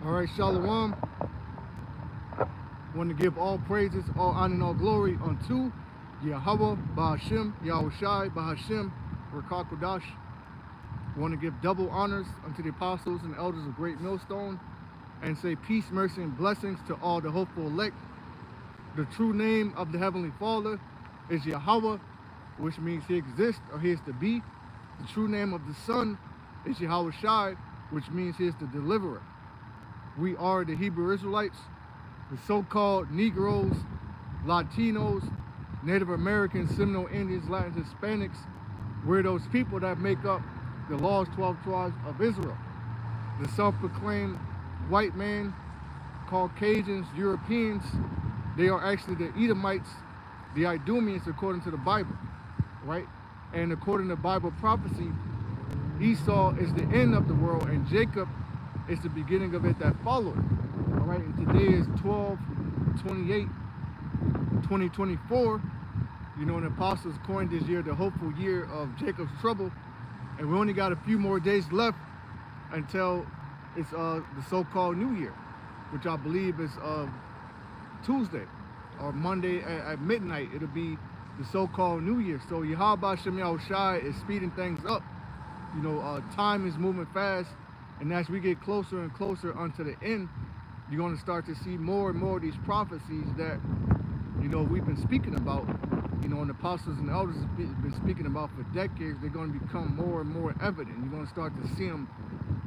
All right, Shalom. Want to give all praises, all honor, and all glory unto Yahweh, Bahashem, Yahushai, Bahashem, Rakakodash. Want to give double honors unto the apostles and elders of Great Millstone, and say peace, mercy, and blessings to all the hopeful elect. The true name of the Heavenly Father is Yahweh, which means He exists or He is to be. The true name of the Son is Yahushai, which means He is the deliverer. We are the Hebrew Israelites, the so-called Negroes, Latinos, Native Americans, Seminole Indians, Latins, Hispanics. We're those people that make up the lost 12 tribes of Israel. The self-proclaimed white man, Caucasians, Europeans, they are actually the Edomites, the Idumeans, according to the Bible, right? And according to Bible prophecy, Esau is the end of the world and Jacob is the beginning of it that followed. All right, and today is 12/28/2024. You know, the apostles coined this year the hopeful year of Jacob's trouble, and we only got a few more days left until it's the so-called New Year, which I believe is Tuesday or Monday at midnight. It'll be the so-called New Year. So Yahweh Shem Yahushai is speeding things up. You know, time is moving fast, and as we get closer and closer unto the end, you're going to start to see more and more of these prophecies that, you know, we've been speaking about, you know, and the apostles and the elders have been speaking about for decades. They're going to become more and more evident. You're going to start to see them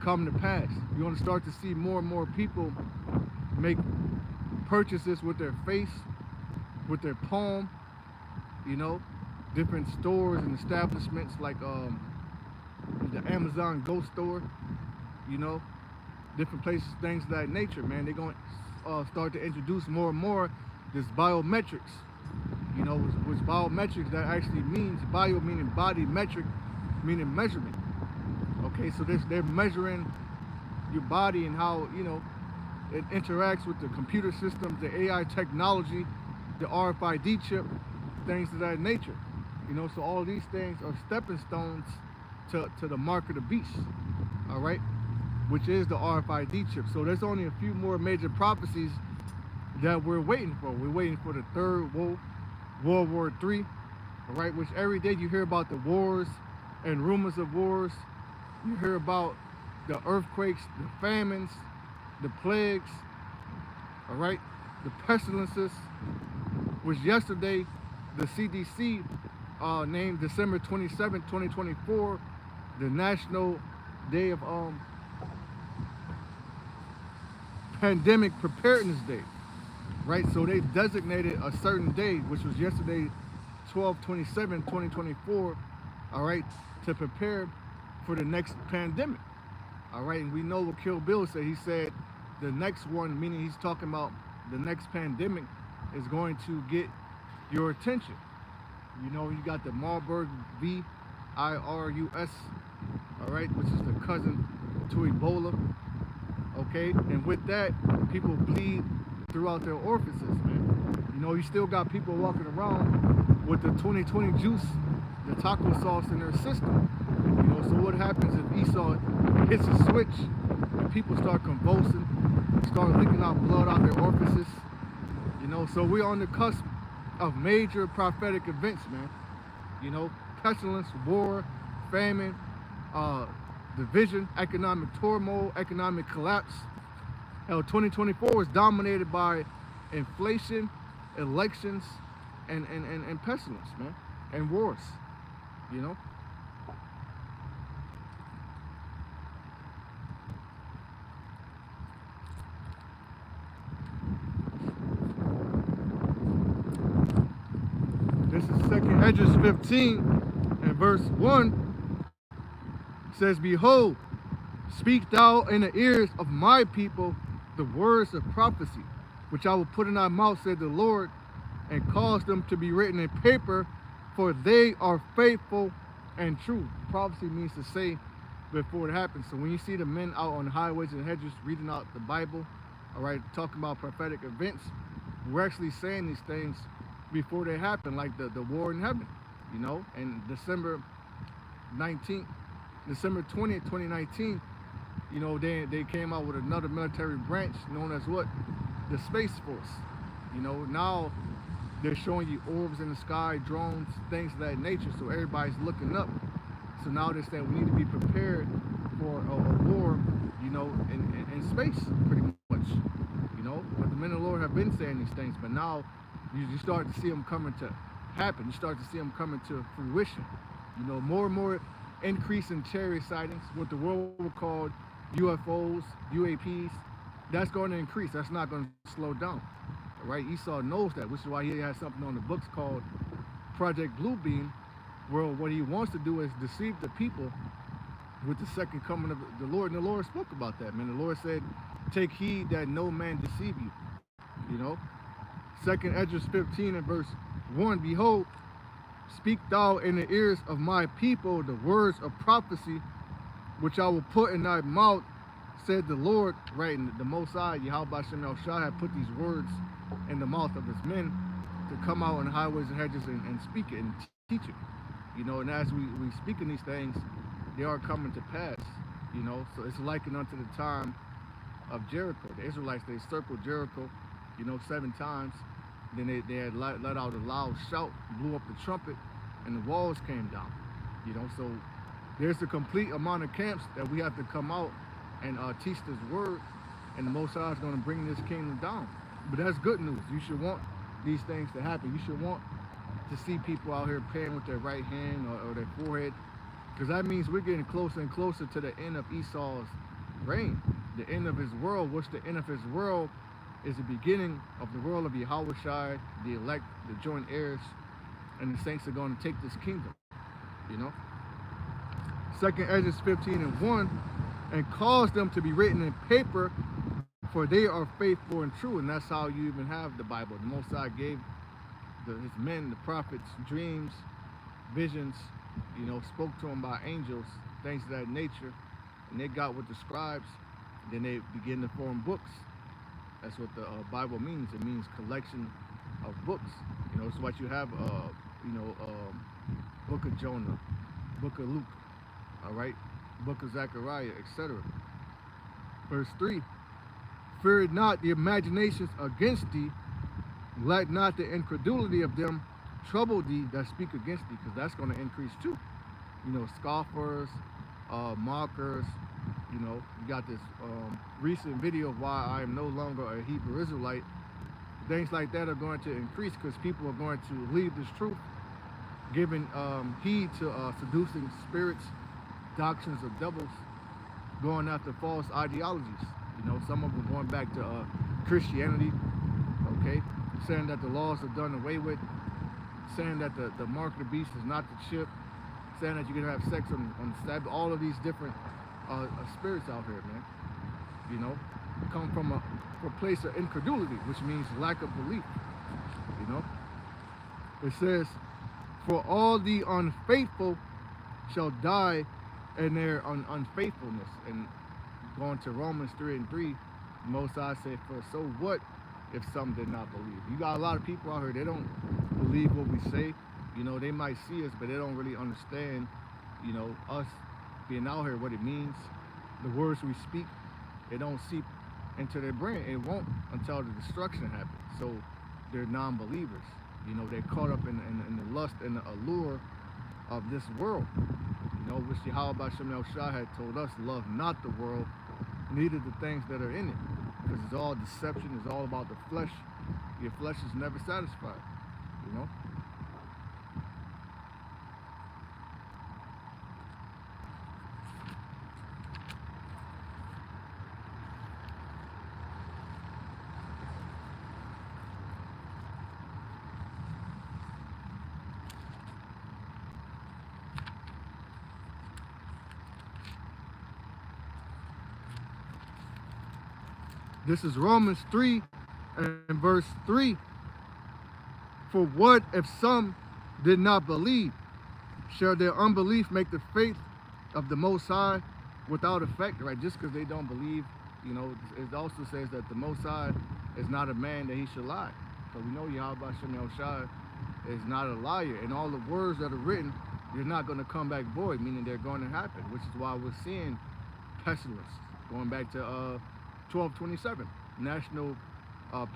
come to pass. You're going to start to see more and more people make purchases with their face, with their palm, you know, different stores and establishments like the Amazon Go store, you know, different places, things of that nature, man. They're going to start to introduce more and more this biometrics, you know, which biometrics that actually means bio meaning body, metric meaning measurement. Okay, so they're measuring your body and how, you know, it interacts with the computer systems, the AI technology, the RFID chip, things of that nature. You know, so all these things are stepping stones to the mark of the beast, all right, which is the RFID chip. So there's only a few more major prophecies that we're waiting for. We're waiting for the third World War III, all right, which every day you hear about the wars and rumors of wars. You hear about the earthquakes, the famines, the plagues, all right, the pestilences, which yesterday the CDC named December 27, 2024, the National Day of Pandemic Preparedness Day, right? So they designated a certain day, which was yesterday, 12/27/2024, all right, to prepare for the next pandemic, all right? And we know what Kill Bill said. He said the next one, meaning he's talking about the next pandemic, is going to get your attention. You know, you got the Marburg virus, all right, which is the cousin to Ebola, okay? And with that, people bleed throughout their orifices, man. You know, you still got people walking around with the 2020 juice, the taco sauce in their system. You know, so what happens if Esau hits a switch and people start convulsing, start leaking out blood out their orifices? You know, so we're on the cusp of major prophetic events, man. You know, pestilence, war, famine, division, economic turmoil, economic collapse. Hell, 2024 is dominated by inflation, elections, and pestilence, man, and wars, you know. This is 2nd Esdras 15 and verse 1. Says, behold, speak thou in the ears of my people the words of prophecy, which I will put in thy mouth, said the Lord, and cause them to be written in paper, for they are faithful and true. Prophecy means to say before it happens. So when you see the men out on the highways and hedges reading out the Bible, all right, talking about prophetic events, we're actually saying these things before they happen, like the war in heaven, you know. And December 20th, 2019, you know, they came out with another military branch known as what? The Space Force. You know, now they're showing you orbs in the sky, drones, things of that nature, so everybody's looking up. So now they're saying we need to be prepared for a war, you know, in space, pretty much. You know, but the men of the Lord have been saying these things, but now you start to see them coming to happen. You start to see them coming to fruition. You know, more and more increase in chariot sightings, what the world would call UFOs, UAPs. That's going to increase. That's not going to slow down. Right? Esau knows that, which is why he has something on the books called Project Bluebeam, where what he wants to do is deceive the people with the second coming of the Lord. And the Lord spoke about that, man. The Lord said, take heed that no man deceive you. You know? Second Esdras 15 and verse 1, behold, speak thou in the ears of my people the words of prophecy, which I will put in thy mouth, said the Lord. Right? And the Most High, Yahweh Shem El Shah, had put these words in the mouth of his men to come out on the highways and hedges and speak it and teach it. You know, and as we speak in these things, they are coming to pass. You know, so it's likened unto the time of Jericho. The Israelites, they circled Jericho, you know, 7 times. Then they had let out a loud shout, blew up the trumpet, and the walls came down. You know, so there's a complete amount of camps that we have to come out and teach this word, and the Most High is going to bring this kingdom down. But that's good news. You should want these things to happen. You should want to see people out here praying with their right hand or their forehead, because that means we're getting closer and closer to the end of Esau's reign, the end of his world. What's the end of his world? Is the beginning of the world of Yahweh Shai, the elect, the joint heirs, and the saints are going to take this kingdom. You know? Second Esdras 15 and 1, and cause them to be written in paper, for they are faithful and true. And that's how you even have the Bible. The Most High gave his men, the prophets, dreams, visions, you know, spoke to them by angels, things of that nature, and they got with the scribes. Then they begin to form books. That's what the Bible means. It means collection of books. You know, it's what you have, you know, book of Jonah, book of Luke, all right, book of Zechariah, etc. Verse 3, fear not the imaginations against thee, let not the incredulity of them trouble thee that speak against thee, because that's going to increase too. You know, scoffers, mockers. You know, you got this recent video of why I am no longer a Hebrew Israelite. Things like that are going to increase because people are going to leave this truth, giving heed to seducing spirits, doctrines of devils, going after false ideologies. You know, some of them going back to Christianity, okay, saying that the laws are done away with, saying that the mark of the beast is not the chip, saying that you can have sex on the Sabbath. All of these different spirits out here, man, you know, come from a place of incredulity, which means lack of belief. You know, it says, for all the unfaithful shall die in their unfaithfulness. And going to Romans 3 and 3, Most High said, for so what if some did not believe? You got a lot of people out here, they don't believe what we say. You know, they might see us, but they don't really understand, you know, us being out here, what it means. The words we speak, it don't seep into their brain. It won't until the destruction happens. So they're non-believers. You know, they're caught up in the lust and the allure of this world. You know, which Yahweh Shem El Shah had told us, love not the world, neither the things that are in it. Because it's all deception, it's all about the flesh. Your flesh is never satisfied, you know? This is Romans 3 and verse 3. For what if some did not believe? Shall their unbelief make the faith of the Most High without effect? Right? Just because they don't believe, you know, it also says that the Most High is not a man that he should lie. So we know Yahweh Shem El Shah is not a liar. And all the words that are written, they're not going to come back void, meaning they're going to happen, which is why we're seeing pestilence. going back to 12/27, National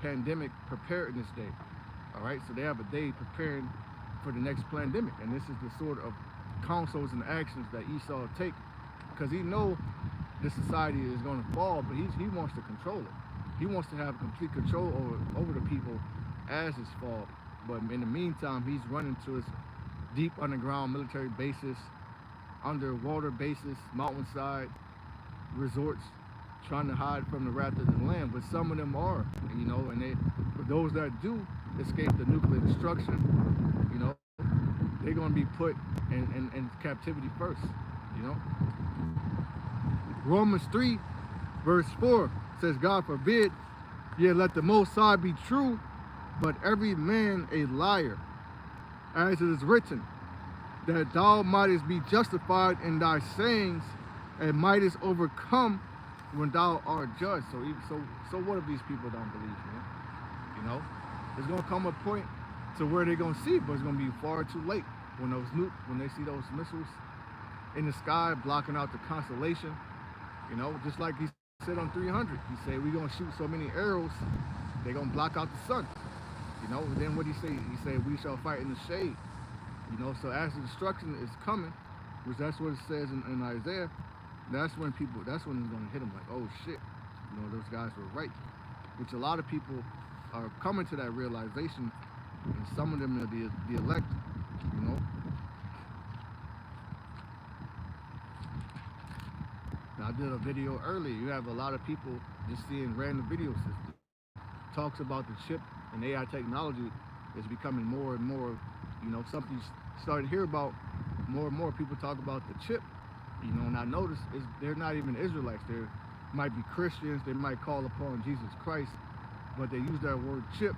Pandemic Preparedness Day. All right, so they have a day preparing for the next pandemic, and this is the sort of counsels and actions that Esau take, because he know the society is going to fall, but he wants to control it. He wants to have complete control over the people as it's fall. But in the meantime, he's running to his deep underground military bases, underwater bases, mountainside resorts, trying to hide from the wrath of the land. But some of them are, you know, and for those that do escape the nuclear destruction, you know, they're going to be put in captivity first, you know. Romans 3 verse 4 says, God forbid, yet let the Most High be true, but every man a liar, as it is written, that thou mightest be justified in thy sayings, and mightest overcome when thou art judged. So what if these people don't believe, man? You know, there's gonna come a point to where they're gonna see it, but it's gonna be far too late when they see those missiles in the sky blocking out the constellation. You know, just like he said on 300, he said we're gonna shoot so many arrows, they're gonna block out the sun. You know, and then what he say? He said we shall fight in the shade. You know, so as the destruction is coming, which that's what it says in Isaiah, that's when it's gonna hit them like, oh shit, you know, those guys were right. Which a lot of people are coming to that realization, and some of them are the elect, you know. Now, I did a video earlier. You have a lot of people just seeing random videos. Talks about the chip and AI technology is becoming more and more, you know, something you started to hear about. More and more people talk about the chip, you know, and I noticed they're not even Israelites. They might be Christians. They might call upon Jesus Christ, but they use that word chip,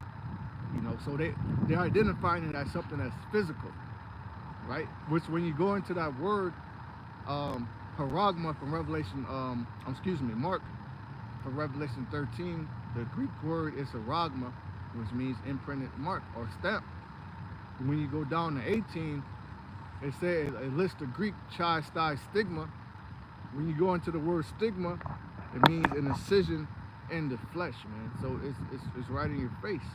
you know, so they're identifying it as something that's physical, right? Which when you go into that word, paragma from Revelation, Mark from Revelation 13, the Greek word is paragma, which means imprinted mark or stamp. When you go down to 18, it lists the Greek chi stai stigma. When you go into the word stigma, it means an incision in the flesh, man. So it's right in your face,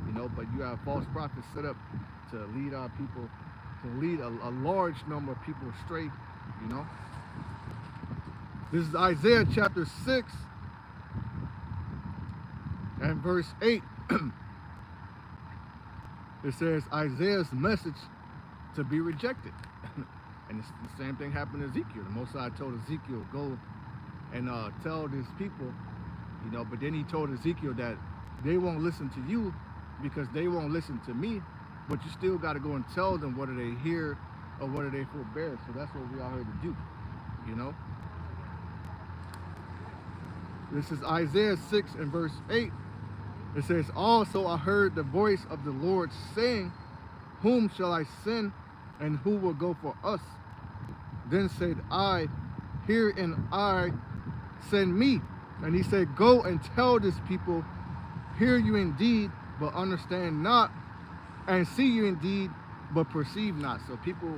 you know. But you have false prophets set up to lead our people, to lead a large number of people astray, you know. This is Isaiah chapter 6 and verse 8. It says Isaiah's message to be rejected. And it's the same thing happened to Ezekiel. The Most High told Ezekiel, go and tell these people, you know, but then he told Ezekiel that they won't listen to you because they won't listen to me, but you still got to go and tell them whether they hear or whether they forbear. So that's what we are here to do, you know. This is Isaiah 6 and verse 8. It says, also I heard the voice of the Lord saying, whom shall I send, and who will go for us? Then said I, here am I, send me. And he said, go and tell this people, hear you indeed, but understand not, and see you indeed, but perceive not. So people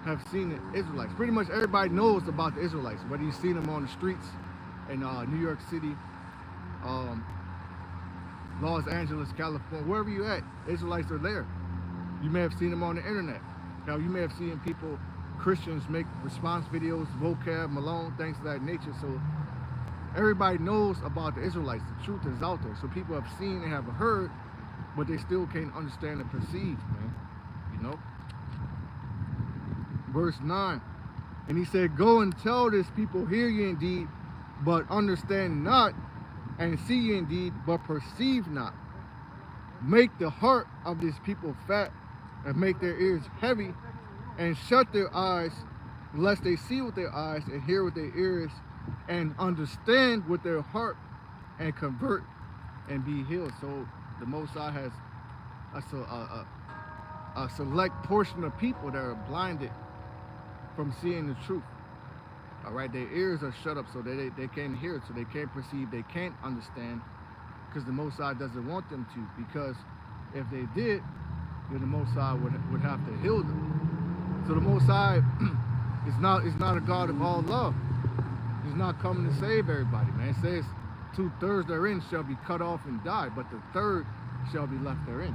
have seen the Israelites. Pretty much everybody knows about the Israelites, whether you've seen them on the streets in New York City, Los Angeles, California, wherever you at, Israelites are there. You may have seen them on the internet. Now, you may have seen people, Christians, make response videos, vocab, Malone, things of that nature. So everybody knows about the Israelites. The truth is out there. So people have seen and have heard, but they still can't understand and perceive, man. You know? Verse 9. And he said, go and tell this people, hear you indeed, but understand not, and see you indeed, but perceive not. Make the heart of these people fat, and make their ears heavy, and shut their eyes, lest they see with their eyes, and hear with their ears, and understand with their heart, and convert, and be healed. So the Most High has a select portion of people that are blinded from seeing the truth. All right, their ears are shut up so they can't hear it, so they can't perceive, they can't understand, because the Most High doesn't want them to, because if they did, then the Most High would have to heal them. So the Most High is not a God of all love. He's not coming to save everybody, man. It says 2/3 therein shall be cut off and die, but the third shall be left therein.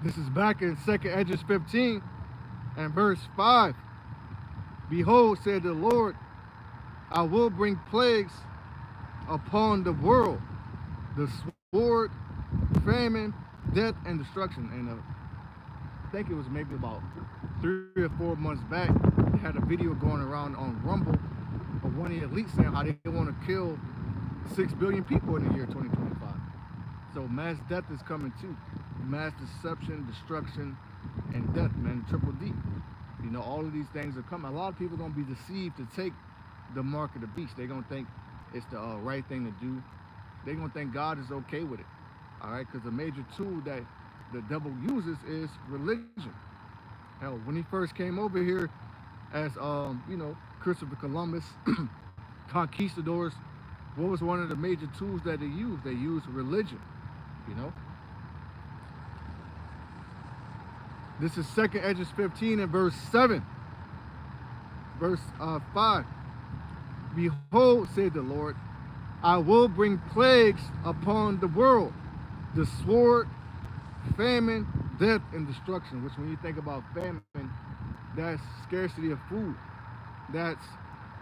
This is back in 2nd Edges 15 and verse 5. Behold, said the Lord, I will bring plagues upon the world, the sword, famine, death, and destruction. And I think it was maybe about 3 or 4 months back, they had a video going around on Rumble of one of the elites saying how they want to kill 6 billion people in the year 2025. So mass death is coming too. Mass deception, destruction, and death, man, triple D. You know, all of these things are coming. A lot of people are going to be deceived to take the mark of the beast. They're going to think it's the right thing to do. They're going to think God is okay with it. All right, because the major tool that the devil uses is religion. Hell, when he first came over here as, you know, Christopher Columbus, conquistadors, what was one of the major tools that they used? They used religion, you know. This is 2nd Edges 15 and verse 7. Verse 5. Behold, said the Lord, I will bring plagues upon the world, the sword, famine, death, and destruction. Which when you think about famine, that's scarcity of food. That's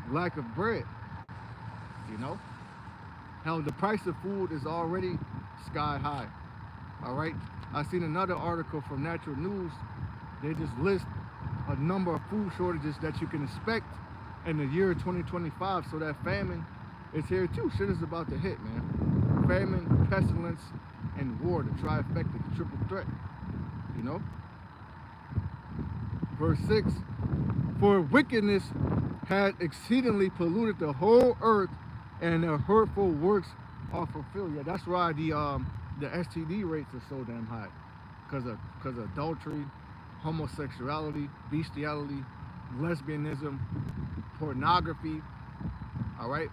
lack of bread, you know. Hell, the price of food is already sky high, all right? I seen another article from Natural News. They just list a number of food shortages that you can expect in the year 2025. So that famine is here too. Shit is about to hit, man. Famine, pestilence, and war, the trifecta, the triple threat, you know? Verse 6, for wickedness had exceedingly polluted the whole earth, and their hurtful works are fulfilled. Yeah, that's why the STD rates are so damn high, because of adultery, homosexuality, bestiality, lesbianism, pornography. All right,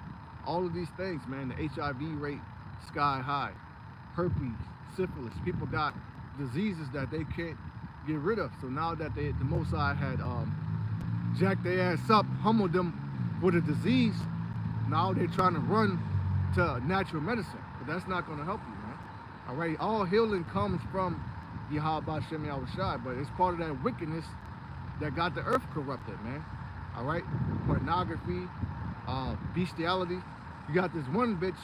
all of these things, man. The HIV rate sky high, herpes, syphilis. People got diseases that they can't get rid of. So now that the Most High had jacked their ass up, humbled them with a disease, now they're trying to run to natural medicine, but that's not going to help you, man. All right, all healing comes from Yahweh Shem Yahushai, but it's part of that wickedness that got the earth corrupted, man. All right, pornography, bestiality. You got this one bitch,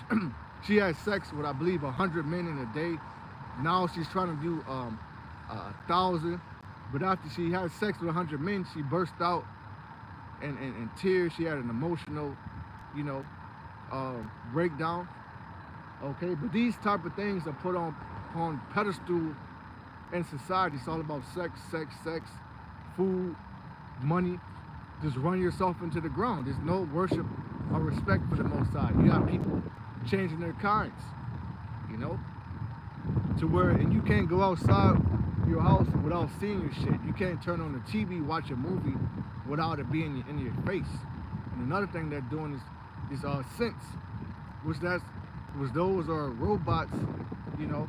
she had sex with, I believe, 100 men in a day. Now she's trying to do 1,000, but after she had sex with 100 men, she burst out in tears. She had an emotional, you know, breakdown. Okay, but these type of things are put on pedestal in society. It's all about sex, sex, sex, food, money. Just run yourself into the ground. There's no worship or respect for the Most High. You got people changing their kinds, you know, to where, and you can't go outside your house without seeing your shit. You can't turn on the TV, watch a movie without it being in your face. And another thing they're doing is sense, which those are robots, you know,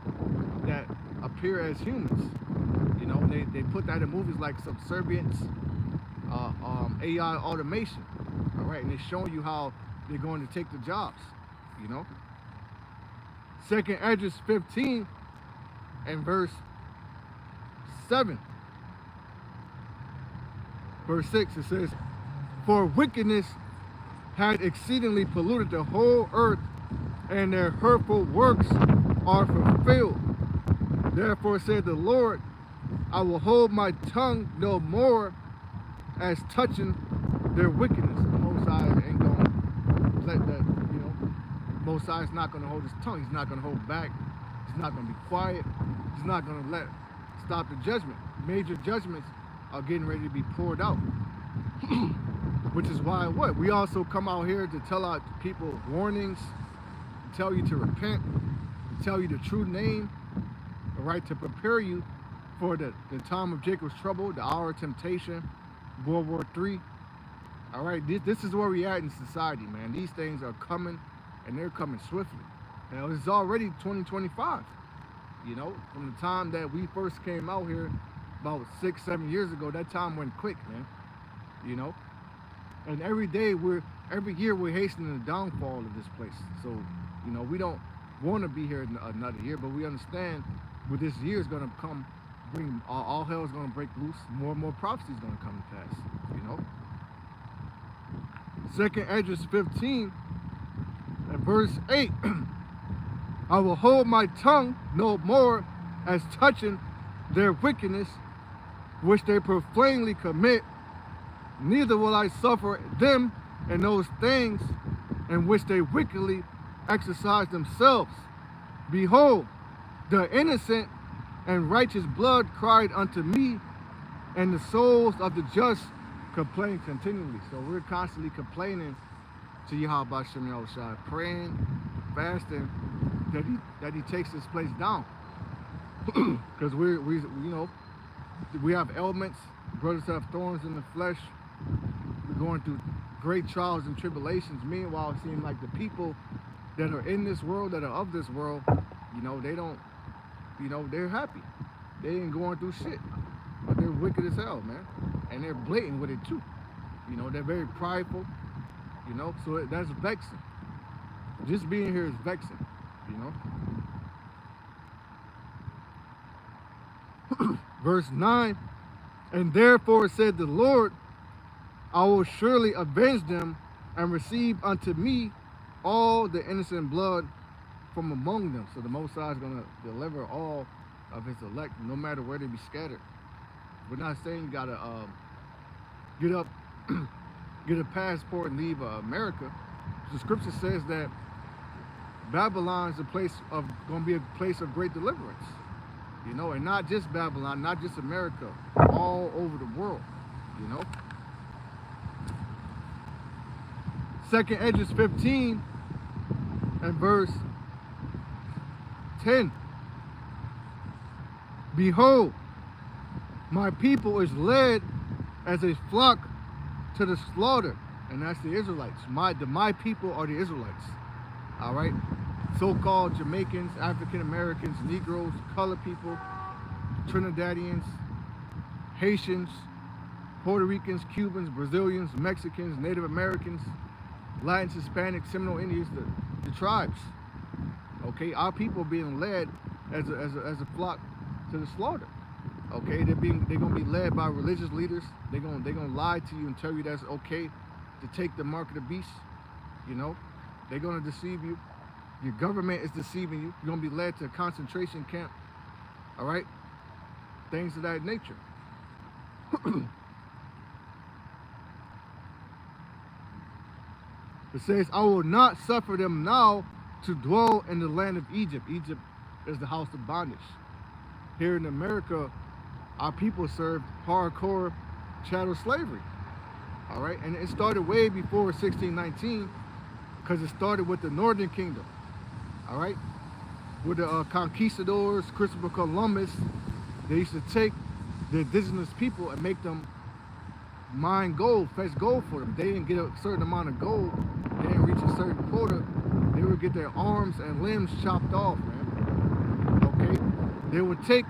that appear as humans. You know, they put that in movies like Subservience, AI automation. All right, and they're showing you how they're going to take the jobs, you know. 2nd Edges 15 and verse 7. Verse 6, it says, for wickedness had exceedingly polluted the whole earth, and their hurtful works are fulfilled. Therefore said the Lord, I will hold my tongue no more as touching their wickedness. The Most High ain't going to let that, you know, Most High is not going to hold his tongue. He's not going to hold back. He's not going to be quiet. He's not going to stop the judgment. Major judgments are getting ready to be poured out. Which is why we also come out here to tell our people warnings, to tell you to repent, to tell you the true name, all right, to prepare you for the time of Jacob's trouble, the hour of temptation, World War III, All right, this is where we at in society, man. These things are coming, and they're coming swiftly. You know, it's already 2025. You know, from the time that we first came out here, about 6, 7 years ago, that time went quick, man. You know, and every year we're hastening the downfall of this place. So, you know, we don't want to be here another year, but we understand what this year is going to come, bring all hell is going to break loose. More and more prophecy is going to come to pass. You know. 2nd Esdras 15 and verse 8. I will hold my tongue no more as touching their wickedness, which they profanely commit, neither will I suffer them in those things in which they wickedly exercise themselves. Behold, the innocent and righteous blood cried unto me, and the souls of the just complain continually. So we're constantly complaining to Yahweh Shem Yahushua, praying, fasting, that he takes this place down. Because we you know, we have ailments, brothers have thorns in the flesh, we're going through great trials and tribulations. Meanwhile, it seems like the people that are in this world, that are of this world, you know, they don't, you know, they're happy. They ain't going through shit. But they're wicked as hell, man. And they're blatant with it too. You know, they're very prideful, you know, so that's vexing. Just being here is vexing, you know. Verse 9, and therefore said the Lord, I will surely avenge them and receive unto me all the innocent blood from among them. So the Most High is going to deliver all of his elect, no matter where they be scattered. We're not saying you got to get up, get a passport and leave America. The scripture says that Babylon is going to be a place of great deliverance. You know, and not just Babylon, not just America, all over the world, you know. 2nd Esdras 15 and verse 10. Behold, my people is led as a flock to the slaughter, and that's the Israelites. My people are the Israelites. All right, so-called Jamaicans, African Americans, Negroes, colored people, Trinidadians, Haitians, Puerto Ricans, Cubans, Brazilians, Mexicans, Native Americans, Latins, Hispanics, Seminole Indians, the tribes. Okay, our people are being led as a flock to the slaughter. Okay, they're gonna be led by religious leaders. They're gonna lie to you and tell you that's okay to take the mark of the beast. You know, they're gonna deceive you. Your government is deceiving you. You're gonna be led to a concentration camp. All right, things of that nature. It says, I will not suffer them now to dwell in the land of Egypt. Egypt is the house of bondage. Here in America, our people served hardcore chattel slavery. All right, and it started way before 1619, because it started with the Northern Kingdom. All right, with the conquistadors, Christopher Columbus. They used to take the indigenous people and make them mine gold, fetch gold for them. They didn't get a certain amount of gold, they didn't reach a certain quota, they would get their arms and limbs chopped off, man. Okay, they would take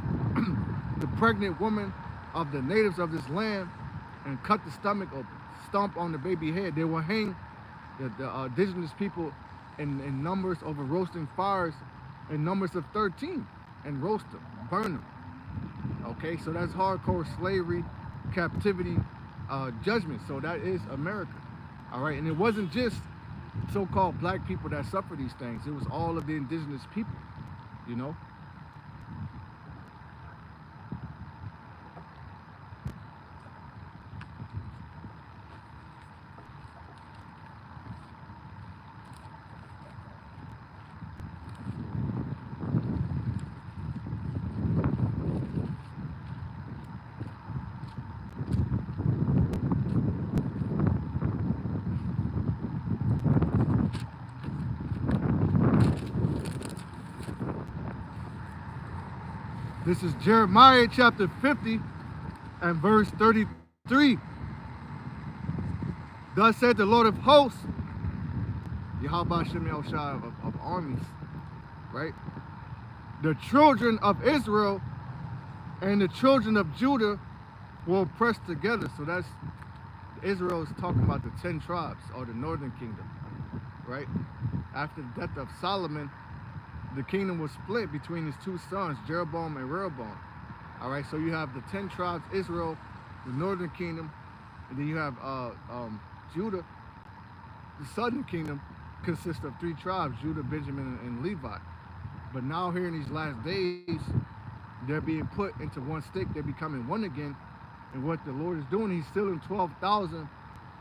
the pregnant woman of the natives of this land and cut the stomach open, stomp on the baby head. They will hang the indigenous people in numbers over roasting fires in numbers of 13 and roast them, burn them. Okay, so that's hardcore slavery, captivity, judgment. So that is America. All right, and it wasn't just so-called black people that suffer these things. It was all of the indigenous people, you know. This is Jeremiah chapter 50 and verse 33. Thus said the Lord of hosts, Yahweh Shem Yahushua of armies, right? The children of Israel and the children of Judah will press together. So that's, Israel is talking about the 10 tribes or the northern kingdom, right? After the death of Solomon, the kingdom was split between his two sons, Jeroboam and Rehoboam. All right, so you have the 10 tribes, Israel, the northern kingdom, and then you have Judah. The southern kingdom consists of 3 tribes, Judah, Benjamin, and Levi. But now here in these last days, they're being put into one stick. They're becoming one again. And what the Lord is doing, he's stealing 12,000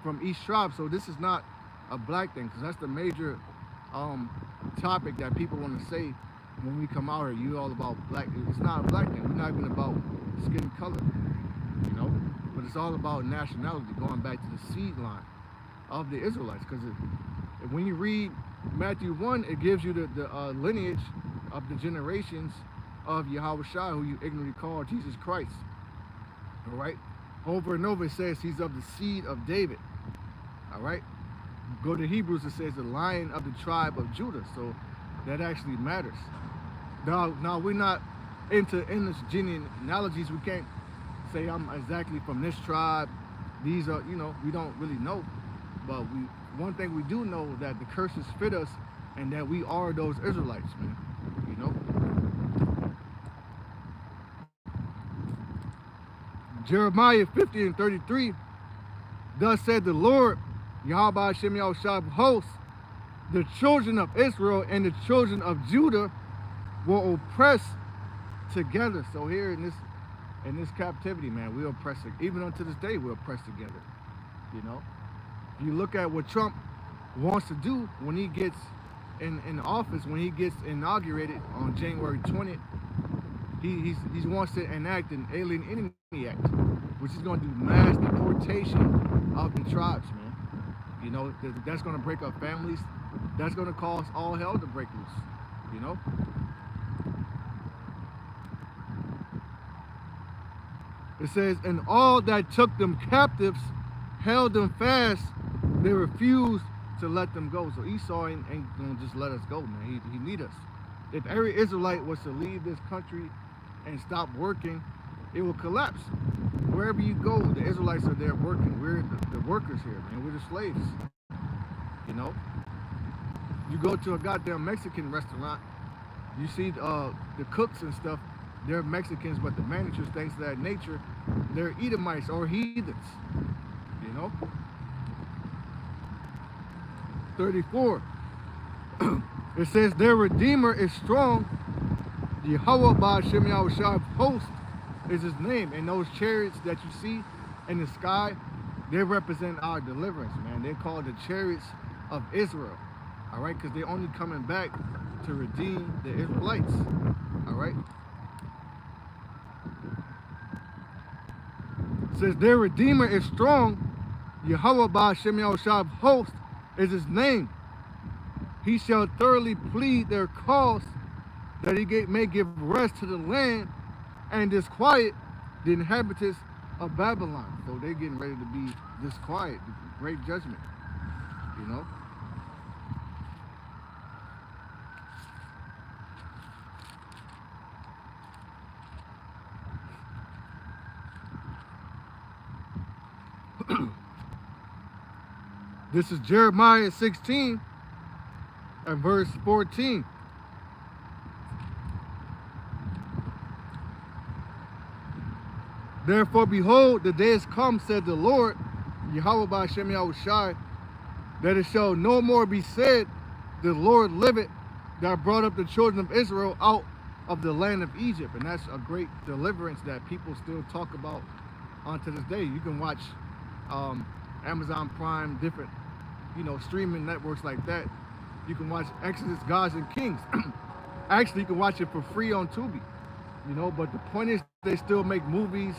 from each tribe. So this is not a black thing, because that's the major topic that people want to say when we come out here. You all about black. It's not a black thing. We're not even about skin color, you know? But it's all about nationality, going back to the seed line of the Israelites. Because when you read Matthew 1, it gives you the lineage of the generations of Yahweh Shai, who you ignorantly call Jesus Christ. All right? Over and over it says he's of the seed of David. All right? Go to Hebrews, it says the lion of the tribe of Judah. So that actually matters. Now we're not into endless genealogies. We can't say I'm exactly from this tribe. These are, you know, we don't really know. But one thing we do know, that the curses fit us and that we are those Israelites, man. You know? Jeremiah 50:33, thus said the Lord, Yahweh Shem Yahushua of hosts, the children of Israel and the children of Judah will oppress together. So here in this captivity, man, we oppress, even unto this day we oppress together. You know, if you look at what Trump wants to do when he gets in office, when he gets inaugurated on January 20th, he wants to enact an Alien Enemy Act, which is going to do mass deportation of the tribes, man. You know, that's going to break up families. That's going to cause all hell to break loose, you know? It says, and all that took them captives held them fast. They refused to let them go. So Esau ain't going to just let us go, man. He need us. If every Israelite was to leave this country and stop working, it will collapse. Wherever you go, the Israelites are there working. We're the workers here, man. We're the slaves. You know? You go to a goddamn Mexican restaurant, you see the cooks and stuff, they're Mexicans, but the managers, things of that nature, they're Edomites or heathens. You know? 34. It says, their Redeemer is strong. Yahweh Shem Yahushua of hosts is his name. And those chariots that you see in the sky, they represent our deliverance, man. They're called the chariots of Israel. All right? Because they're only coming back to redeem the Israelites. All right? It says, their Redeemer is strong. Yahweh Shem Yahushua of hosts is his name. He shall thoroughly plead their cause, that he may give rest to the land and disquiet the inhabitants of Babylon. So they're getting ready to be disquiet, great judgment, you know. This is Jeremiah 16 and verse 14. Therefore, behold, the day is come, said the Lord, Yahweh Shem Yahushai, that it shall no more be said, the Lord liveth, that brought up the children of Israel out of the land of Egypt. And that's a great deliverance that people still talk about unto this day. You can watch Amazon Prime, different, you know, streaming networks like that. You can watch Exodus, Gods and Kings. Actually, you can watch it for free on Tubi, you know, but the point is they still make movies,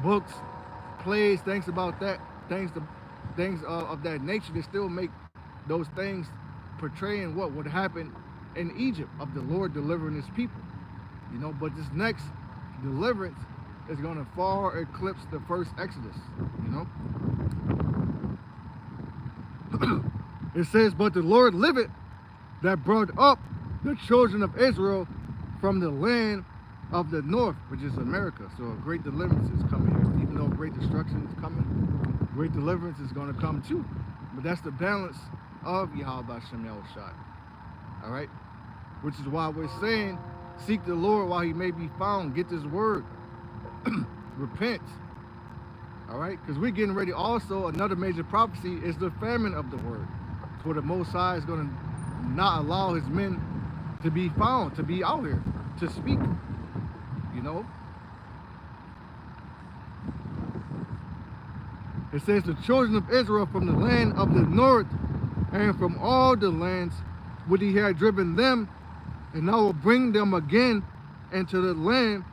books, plays, things about that, things of that nature. They still make those things portraying what would happen in Egypt, of the Lord delivering his people, you know. But this next deliverance is going to far eclipse the first Exodus, you know. It says, but the Lord liveth, that brought up the children of Israel from the land of the north, which is America. So a great deliverance is coming here. Even though great destruction is coming, great deliverance is going to come too. But that's the balance of Yahweh Shem Yahushai. All right? Which is why we're saying, seek the Lord while he may be found. Get this word. Repent. All right? Because we're getting ready. Also, another major prophecy is the famine of the word. Where the Most High is going to not allow his men to be found, to be out here, to speak. You know? It says, the children of Israel from the land of the north and from all the lands would he have driven them, and I will bring them again into the land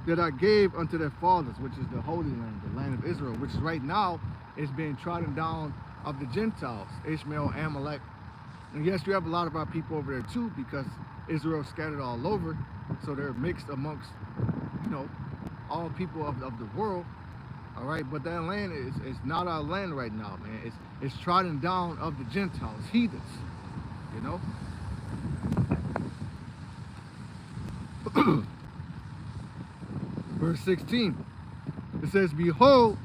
that I gave unto their fathers, which is the Holy Land, the land of Israel, which right now is being trodden down of the Gentiles, Ishmael, Amalek. And yes, you have a lot of our people over there too, because Israel scattered all over, so they're mixed amongst, you know, all people of the world. All right, but that land is not our land right now, man. It's trodden down of the Gentiles, heathens, you know. Verse 16, it says, behold,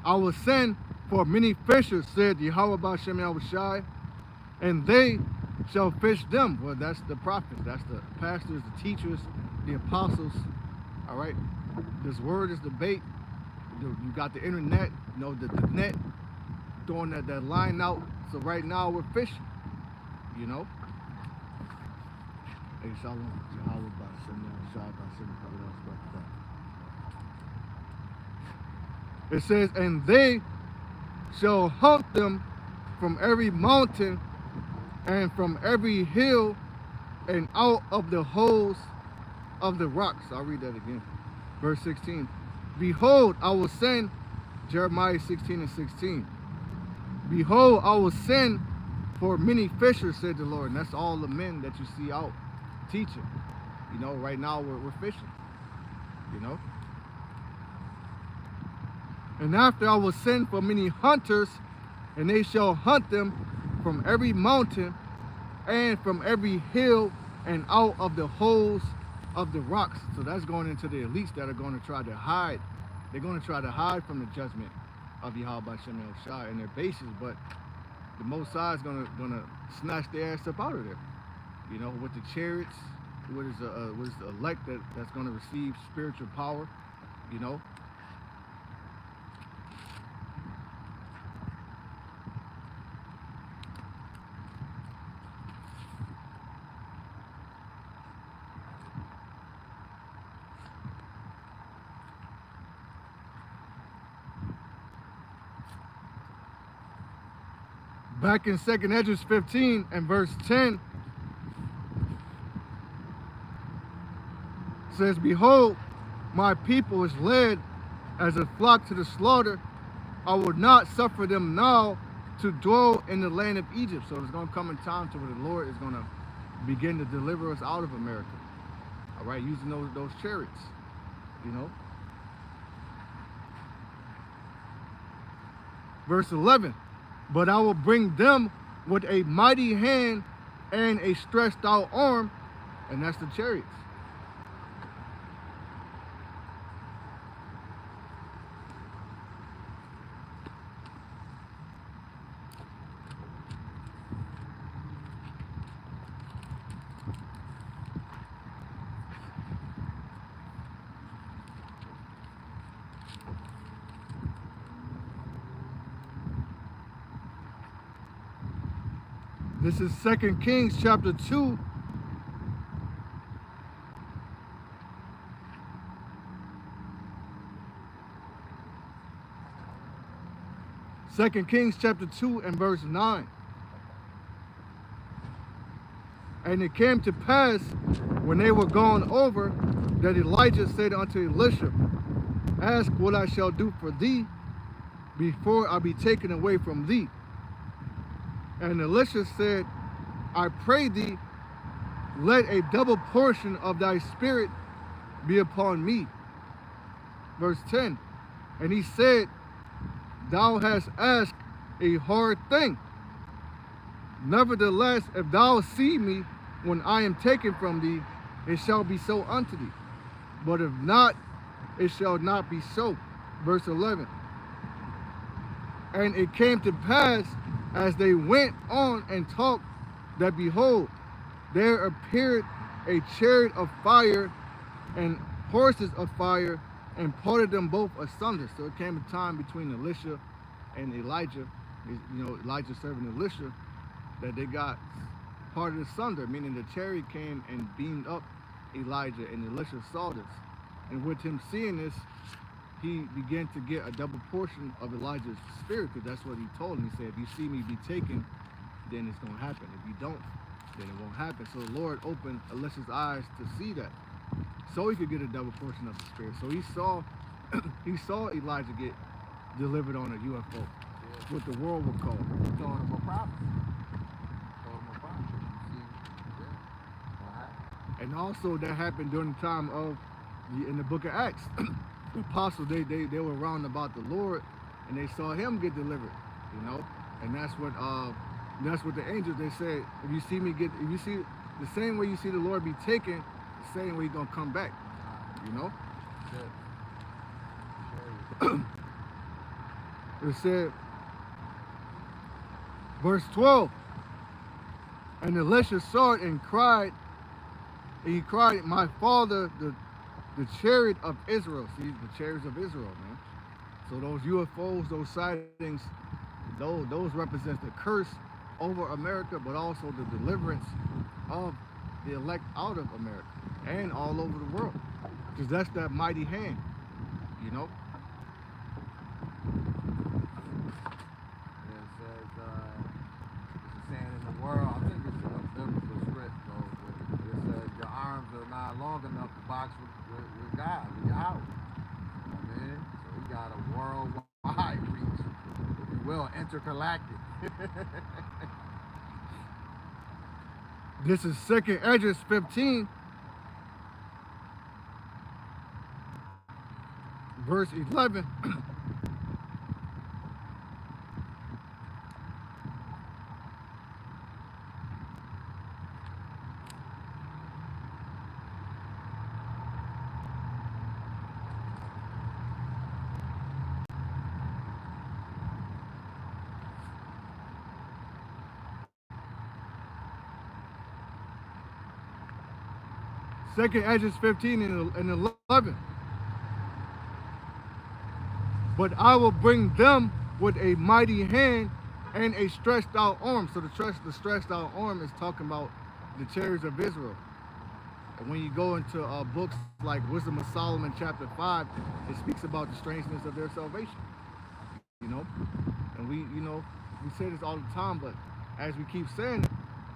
I will send for many fishers, said Yahweh B'Shem Yahushai, and they shall fish them. Well, that's the prophets, that's the pastors, the teachers, the apostles. All right, this word is the bait. You got the internet, you know, the net, throwing that line out. So right now we're fishing, you know. Hey, Shalom. It says, and they shall hunt them from every mountain and from every hill and out of the holes of the rocks. I'll read that again. Verse 16. Behold, I will send, Jeremiah 16:16. Behold, I will send for many fishers, said the Lord. And that's all the men that you see out teaching. You know, right now we're fishing, you know. And after I will send for many hunters, and they shall hunt them from every mountain and from every hill and out of the holes of the rocks. So that's going into the elites that are going to try to hide. They're going to try to hide from the judgment of Yahweh B'Shem Yahushai and their bases, but the Most High is going to snatch their ass up out of there. You know, with the chariots, what is the elect that's going to receive spiritual power, you know. Back in 2nd Esdras 15 and verse 10, says, behold, my people is led as a flock to the slaughter. I will not suffer them now to dwell in the land of Egypt. So there's going to come a time to where the Lord is going to begin to deliver us out of America. All right, using those chariots, you know. Verse 11. But I will bring them with a mighty hand and a stretched out arm, and that's the chariots. This is 2 Kings chapter 2. Second Kings chapter 2 and verse 9. And it came to pass, when they were gone over, that Elijah said unto Elisha, ask what I shall do for thee before I be taken away from thee. And Elisha said, I pray thee, let a double portion of thy spirit be upon me. Verse 10, and he said, thou hast asked a hard thing. Nevertheless, if thou see me when I am taken from thee, it shall be so unto thee. But if not, it shall not be so. Verse 11. And it came to pass, as they went on and talked, that behold, there appeared a chariot of fire and horses of fire, and parted them both asunder. So it came a time between Elisha and Elijah, Elijah serving Elisha, that they got parted asunder, meaning the chariot came and beamed up Elijah, and Elisha saw this. And with him seeing this, he began to get a double portion of Elijah's spirit, because that's what he told him. He said, if you see me be taken, then it's going to happen. If you don't, then it won't happen. So the Lord opened Elisha's eyes to see that, so he could get a double portion of the spirit. So he saw he saw Elijah get delivered on a UFO, what the world would call it. Told him a prophecy. And also that happened during the time of in the book of Acts. The apostles, they were around about the Lord, and they saw him get delivered, and that's what the angels, they said, if you see the same way you see the Lord be taken, the same way he's gonna come back, It said, verse 12, and Elisha saw it and he cried, my father, the chariot of Israel. See, the chariots of Israel, man. So those UFOs, those sightings, those represent the curse over America, but also the deliverance of the elect out of America and all over the world, because that's that mighty hand, It says, it's a saying in the world, I think it's a biblical script, though, it says your arms are not long enough to box with God, with Yahweh. So he got a worldwide reach, if you will, intergalactic. This is 2 Esdras 15, verse 11. Second Esdras 15 and 11. But I will bring them with a mighty hand and a stretched out arm. So the stretched out arm is talking about the chariots of Israel. And when you go into books like Wisdom of Solomon chapter 5, it speaks about the strangeness of their salvation. And we say this all the time, but as we keep saying it,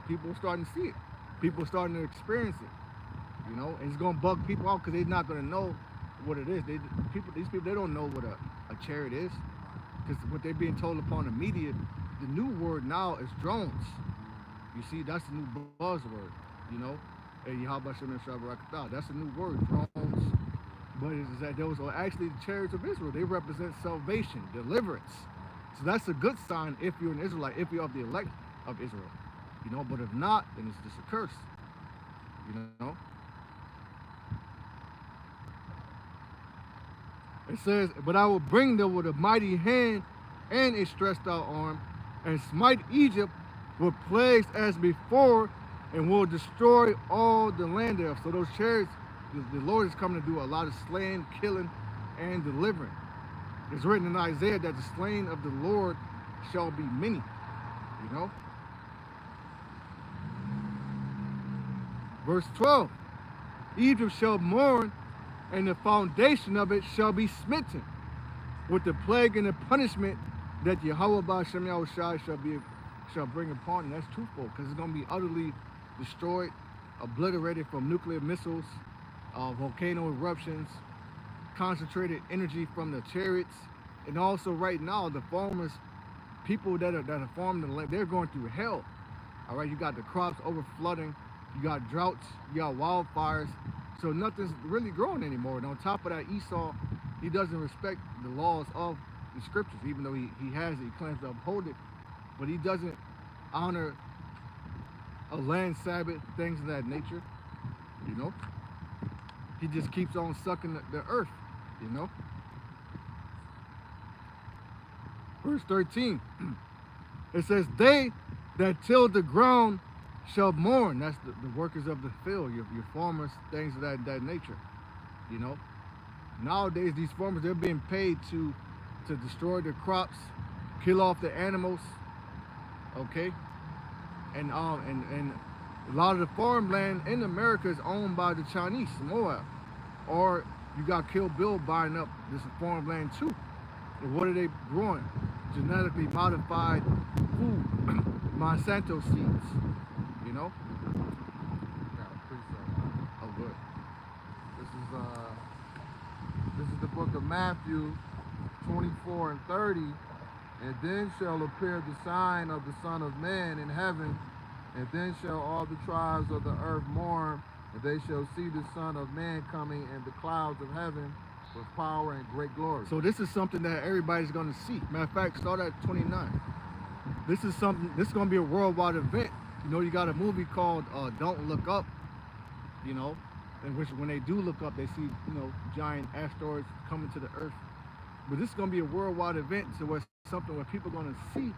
people are starting to see it. People are starting to experience it. And it's gonna bug people out because they're not gonna know what it is. These people, they don't know what a chariot is, because what they're being told upon the media, the new word now is drones. You see, that's the new buzzword. That's a new word, drones. But it's that those are actually the chariots of Israel. They represent salvation, deliverance. So that's a good sign if you're an Israelite, if you're of the elect of Israel. But if not, then it's just a curse. It says, but I will bring them with a mighty hand and a stretched out arm, and smite Egypt with plagues as before, and will destroy all the land thereof. So those chariots, the Lord is coming to do a lot of slaying, killing, and delivering. It's written in Isaiah that the slain of the Lord shall be many. Verse 12, Egypt shall mourn, and the foundation of it shall be smitten with the plague and the punishment that Yahweh B'Shem Yahushai shall bring upon it. That's twofold, because it's going to be utterly destroyed, obliterated from nuclear missiles, volcano eruptions, concentrated energy from the chariots, and also right now the farmers, people that are farming the land, they're going through hell. All right, you got the crops over flooding, you got droughts, you got wildfires. So nothing's really growing anymore. And on top of that, Esau, he doesn't respect the laws of the scriptures, even though he has it, he claims to uphold it, but he doesn't honor a land Sabbath, things of that nature. You know, he just keeps on sucking the earth. You know. Verse 13. It says, "They that till the ground shall mourn." That's the workers of the field, your farmers, things of that nature. You know. Nowadays, these farmers, they're being paid to destroy their crops, kill off the animals, okay, and a lot of the farmland in America is owned by the Chinese, Moab, or you got Kill Bill buying up this farmland too. And what are they growing? Genetically modified food, Monsanto seeds, you know. Got a precept. Oh, good. This is the book of Matthew 24 and 30. "And then shall appear the sign of the Son of Man in heaven, and then shall all the tribes of the earth mourn, and they shall see the Son of Man coming in the clouds of heaven with power and great glory." So this is something that everybody's going to see. Matter of fact, start at 29. This is going to be a worldwide event. You know, you got a movie called Don't Look Up, you know, in which when they do look up, they see, you know, giant asteroids coming to the earth. But this is going to be a worldwide event, so it's something where people are going to see,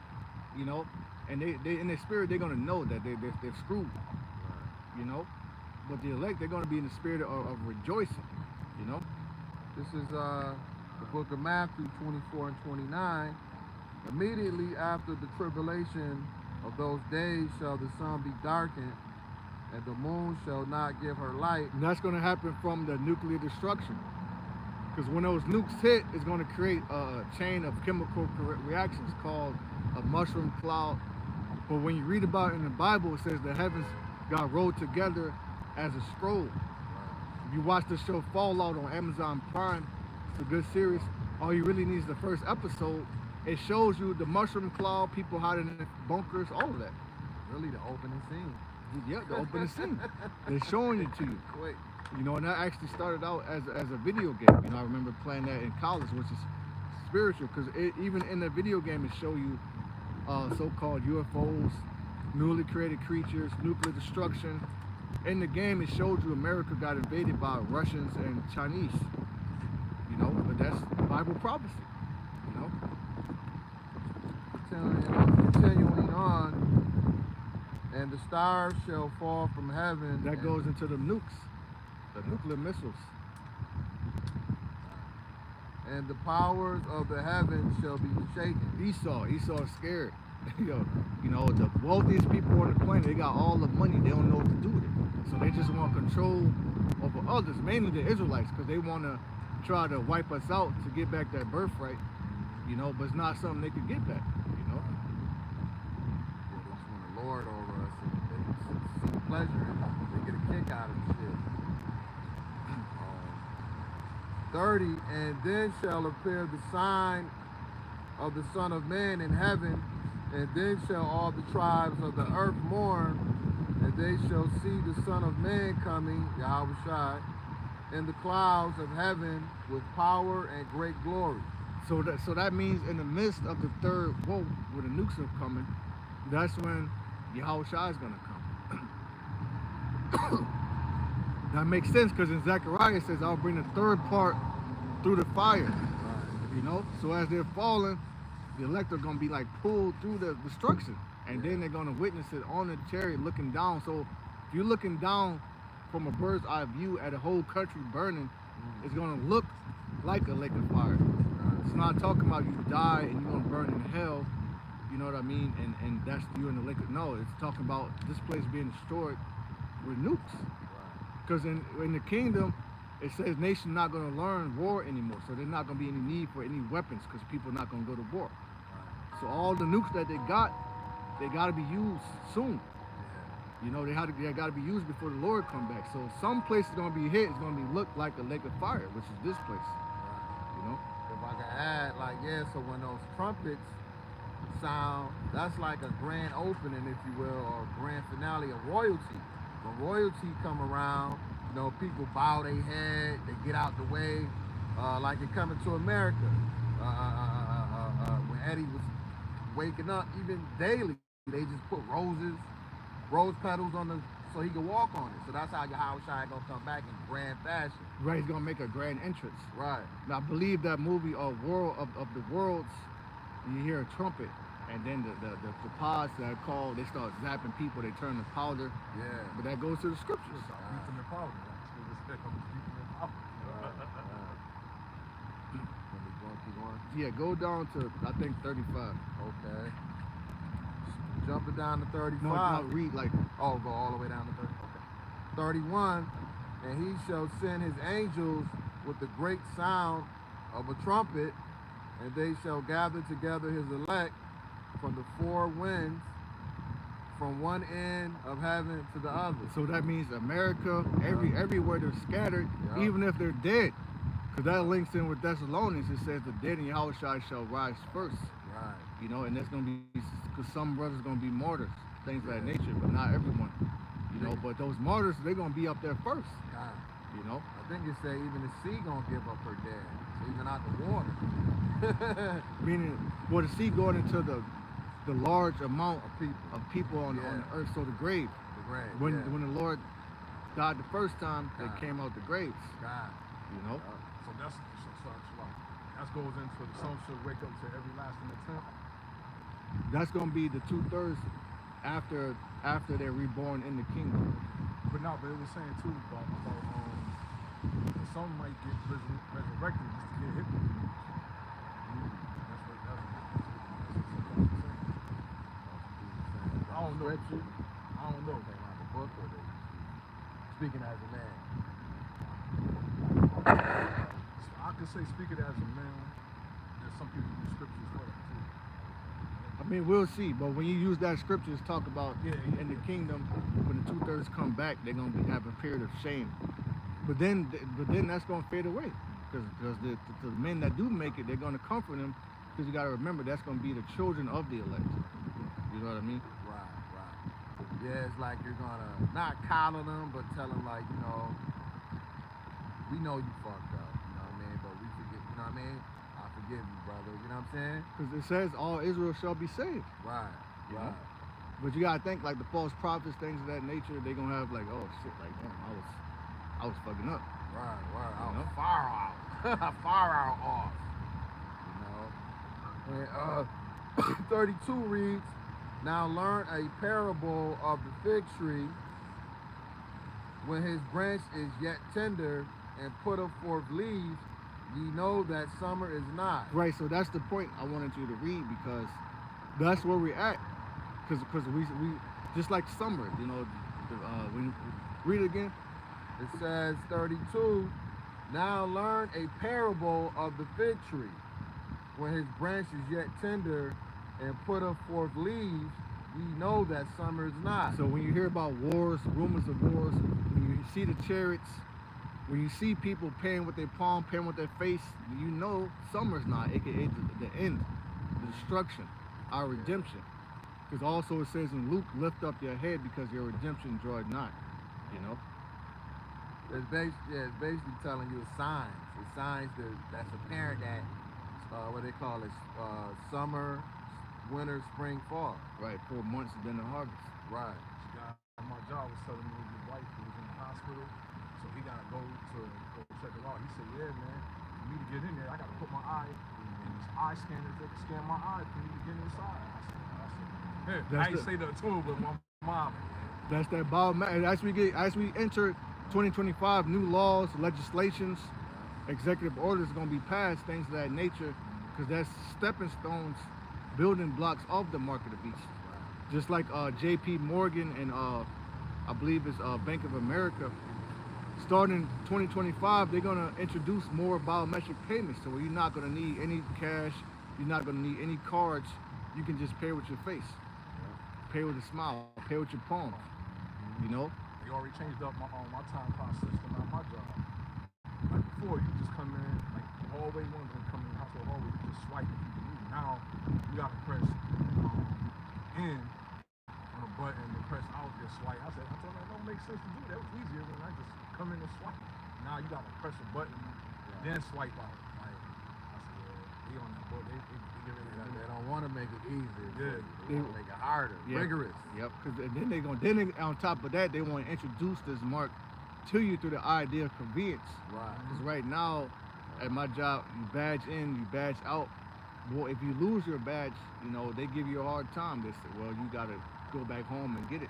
you know, and they in their spirit, they're going to know that they're screwed, you know. But the elect, they're going to be in the spirit of rejoicing, you know. This is the book of Matthew 24 and 29. "Immediately after the tribulation of those days shall the sun be darkened, and the moon shall not give her light." And that's going to happen from the nuclear destruction. Because when those nukes hit, it's going to create a chain of chemical reactions called a mushroom cloud. But when you read about it in the Bible, it says the heavens got rolled together as a scroll. If you watch the show Fallout on Amazon Prime, it's a good series. All you really need is the first episode. It shows you the mushroom cloud, people hiding in bunkers, all of that. Really, the opening scene. Yeah, the opening scene. They're showing it to you. Quick. You know, and that actually started out as a video game. You know, I remember playing that in college, which is spiritual, because even in the video game, it show you so-called UFOs, newly created creatures, nuclear destruction. In the game, it showed you America got invaded by Russians and Chinese. You know, but that's Bible prophecy. You know. Continuing on, "And the stars shall fall from heaven." That goes into the nukes, the nuclear missiles. "And the powers of the heavens shall be shaken." Esau is scared. You know, the wealthiest people on the planet, they got all the money, they don't know what to do with it. So they just want control over others, mainly the Israelites, because they want to try to wipe us out to get back that birthright, you know, but it's not something they could get back, you know. Yeah, they just want to lord over us, and they see pleasure in it. They get a kick out of the shit. 30, "And then shall appear the sign of the Son of Man in heaven, and then shall all the tribes of the earth mourn, and they shall see the Son of Man coming," Yahweh Shai, "in the clouds of heaven with power and great glory." So that means in the midst of the third woe, where the nukes are coming, that's when Yahweh Shai is going to come. That makes sense, because in Zechariah it says, "I'll bring the third part through the fire." Right. You know, so as they're falling, the elect are going to be like pulled through the destruction, and then they're going to witness it on the chariot looking down. So if you're looking down from a bird's eye view at a whole country burning, it's going to look like a lake of fire. It's not talking about you die and you're going to burn in hell, you know what I mean, and that's you in the lake of, no, it's talking about this place being destroyed with nukes. Because in the kingdom, it says nations not going to learn war anymore, so there's not going to be any need for any weapons, because people are not going to go to war. So all the nukes that they got to be used soon. You know, they got to be used before the Lord come back. So some places going to be hit, it's going to be look like a lake of fire, which is this place. You know. If I could add, like, yeah, so when those trumpets sound, that's like a grand opening, if you will, or grand finale of royalty. When royalty come around, you know, people bow their head, they get out the way, like it coming to America. When Eddie was waking up, even daily, they just put roses rose petals on the, so he can walk on it. So that's how Yahweh Shai gonna come back in grand fashion. Right, he's gonna make a grand entrance. Right. Now I believe that movie World of the Worlds, you hear a trumpet, and then the pods that are called, they start zapping people, they turn to powder. Yeah. But that goes to the scriptures. Beat them in powder. Keep going. Yeah, go down to I think 35. Okay. Jumping down to 35. No, read like Oh, go all the way down to 30. Okay. 31. And he shall send his angels with the great sound of a trumpet, and they shall gather together his elect from the four winds, from one end of heaven to the other. so that means America, everywhere they're scattered, Yeah. even if they're dead. Because that links in with Thessalonians. It says the dead in Yahweh shall rise first. Right. You know, and that's going to be, because some brothers going to be martyrs, things of that nature, but not everyone. You know, but those martyrs, they're going to be up there first. God. You know? I think it say even the sea gonna give up her dead, even out the water. Meaning, well, the sea going into the large amount Of people. on the earth, so the grave. The grave. When yeah. when the Lord died the first time, they God. came out the graves. God. You know? So that goes into the sun should wake up to every lasting attempt. That's going to be the 2/3 after they're reborn in the kingdom. But no, but it was saying too about some might get resurrected just to get hit. I don't know. I don't know. The book or they speaking as a man. I could say speak it as a man. There's some people use scriptures for that too. I mean, we'll see. But when you use that scriptures, talk about Yeah. in the kingdom, when the 2/3 come back, they're going to have a period of shame. But then that's going to fade away, because the men that do make it, they're going to comfort them, because you got to remember that's going to be the children of the elect. You know what I mean? Right. Yeah, it's like you're gonna not coddle them, but tell them like, we know you fucked up, you know what I mean? But we forgive, you know what I mean? I forgive you, brother. You know what I'm saying? Because it says all Israel shall be saved. Right. You Right. know? But you got to think like the false prophets, things of that nature, they're going to have like, oh shit, like damn, I was fucking up. Right. I You know? was far out. Far out off. You know? And 32 reads, now learn a parable of the fig tree. When his branch is yet tender and putteth forth leaves, ye know that summer is nigh. Right, so that's the point I wanted you to read, because that's where we're at. Because we just like summer, you know, when you read it again. It says 32, now learn a parable of the fig tree. When his branch is yet tender and putteth forth leaves, ye know that summer is nigh. So when you hear about wars, rumors of wars, when you see the chariots, when you see people paying with their palm, paying with their face, you know summer's not, aka the end, the destruction, our redemption. Because also it says in Luke, lift up your head because your redemption draweth nigh. You know? It's basically telling you signs. It's signs that's apparent that what they call it, summer, winter, spring, fall. Right, 4 months then the harvest. Right. The guy on my job was telling me his wife was in the hospital, so he gotta go check her out. He said, yeah, man, for me to get in there, I gotta put my eye in this eye scanner. They can scan my eye for me to get inside. I said, hey, I ain't say that to him, but my mom. That's that biomass. As we enter 2025, new laws, legislations, executive orders are going to be passed, things of that nature, because that's stepping stones, building blocks of the mark of the beast. Just like J.P. Morgan and I believe it's Bank of America, starting 2025, they're going to introduce more biometric payments, so where you're not going to need any cash, you're not going to need any cards, you can just pay with your face, pay with a smile, pay with your palm, you know? They already changed up my time clock system at my job. Like before, you just come in, like the hallway one gonna come in the hospital hallway, you just swipe and keep it moving. Now you gotta press in on a button and press out and swipe. I told her that don't make sense to do that. It was easier when I just come in and swipe. Now you gotta press a button, then swipe out. Like I said, They on that boat. They get ready to do They it. don't want to make it easier. for Yeah. you. They want to make it harder, Yeah. rigorous. Yep. Because then on top of that, they want to introduce this mark to you through the idea of convenience. Right. Because right now, at my job, you badge in, you badge out. Well, if you lose your badge, they give you a hard time. They say, well, you got to go back home and get it.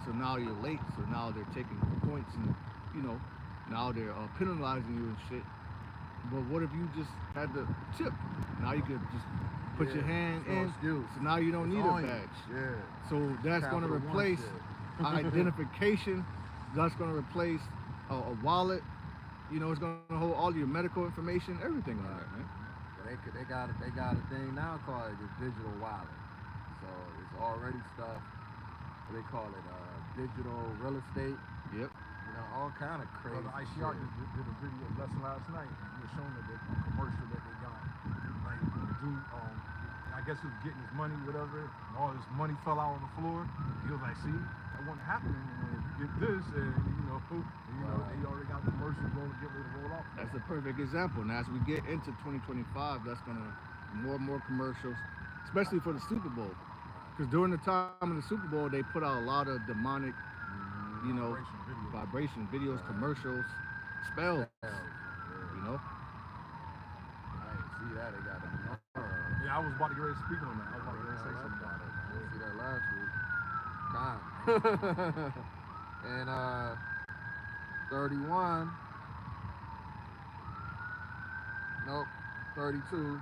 So now you're late. So now they're taking points and, now they're penalizing you and shit. But what if you just had the chip? Now you could just put your hand no in. excuse. So now you don't It's need a on you. badge. Yeah. So that's going to Capital One replace shit. identification. That's going to replace a wallet. It's going to hold all your medical information, everything on that, man. They got a thing now called the digital wallet. So it's already stuff. What they call it? Digital real estate. Yep. All kind of crazy. The ICR shit. just did a video lesson last night. He was showing the commercial that they got. Like the dude, I guess he was getting his money, whatever, and all his money fell out on the floor. He was like, "See, that wasn't happening. If you get this, and they already got commercials going to get ready to roll out." That's a perfect example. Now, as we get into 2025, that's going to more and more commercials, especially for the Super Bowl. Because during the time of the Super Bowl, they put out a lot of demonic, vibration videos, commercials, spells. Yeah. You know. I didn't see that. They got a Yeah, I was about to get ready to speak on that. I was about to get ready to say something about it. I didn't see that last week. Time. And 31. Nope. 32.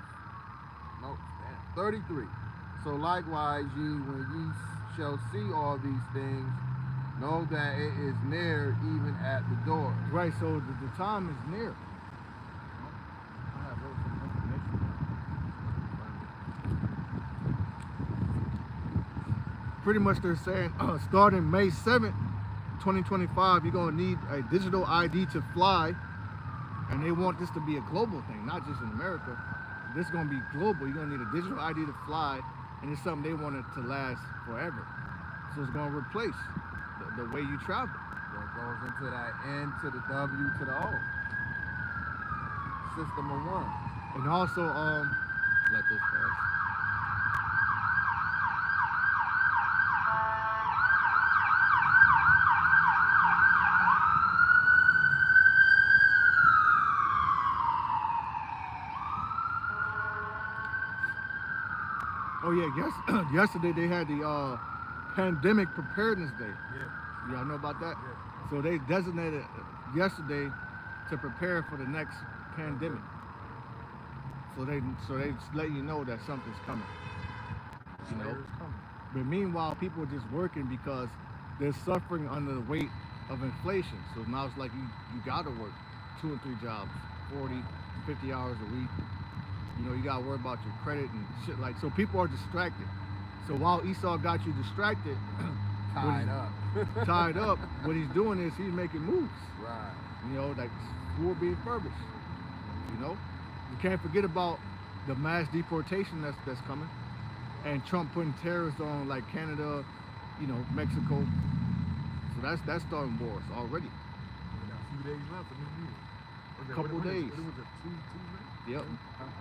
Nope. Damn. 33. So likewise, ye, when ye shall see all these things, know that it is near, even at the door. Right. So the time is near. I have some information. Pretty much they're saying starting May 7th, 2025, you're going to need a digital ID to fly. And they want this to be a global thing, not just in America. This is going to be global. You're going to need a digital ID to fly. And it's something they want it to last forever. So it's going to replace the way you travel. What goes into that N to the W to the O. System of one. And also, let this pass. Oh yeah, yesterday they had the pandemic preparedness day. Yeah. Y'all know about that? Yeah. So they designated yesterday to prepare for the next pandemic. So they just let you know that something's coming. You know. It's coming. But meanwhile, people are just working because they're suffering under the weight of inflation. So now it's like you gotta work 2 and 3 jobs, 40, 50 hours a week. You gotta worry about your credit and shit like. So people are distracted. So while Esau got you distracted, tied up, what he's doing is he's making moves. Right. Like school being furbished. You can't forget about the mass deportation that's coming, and Trump putting tariffs on like Canada, Mexico. So that's starting wars already. We got a few days left in this year. Couple days. What was it? Tuesday? Yep.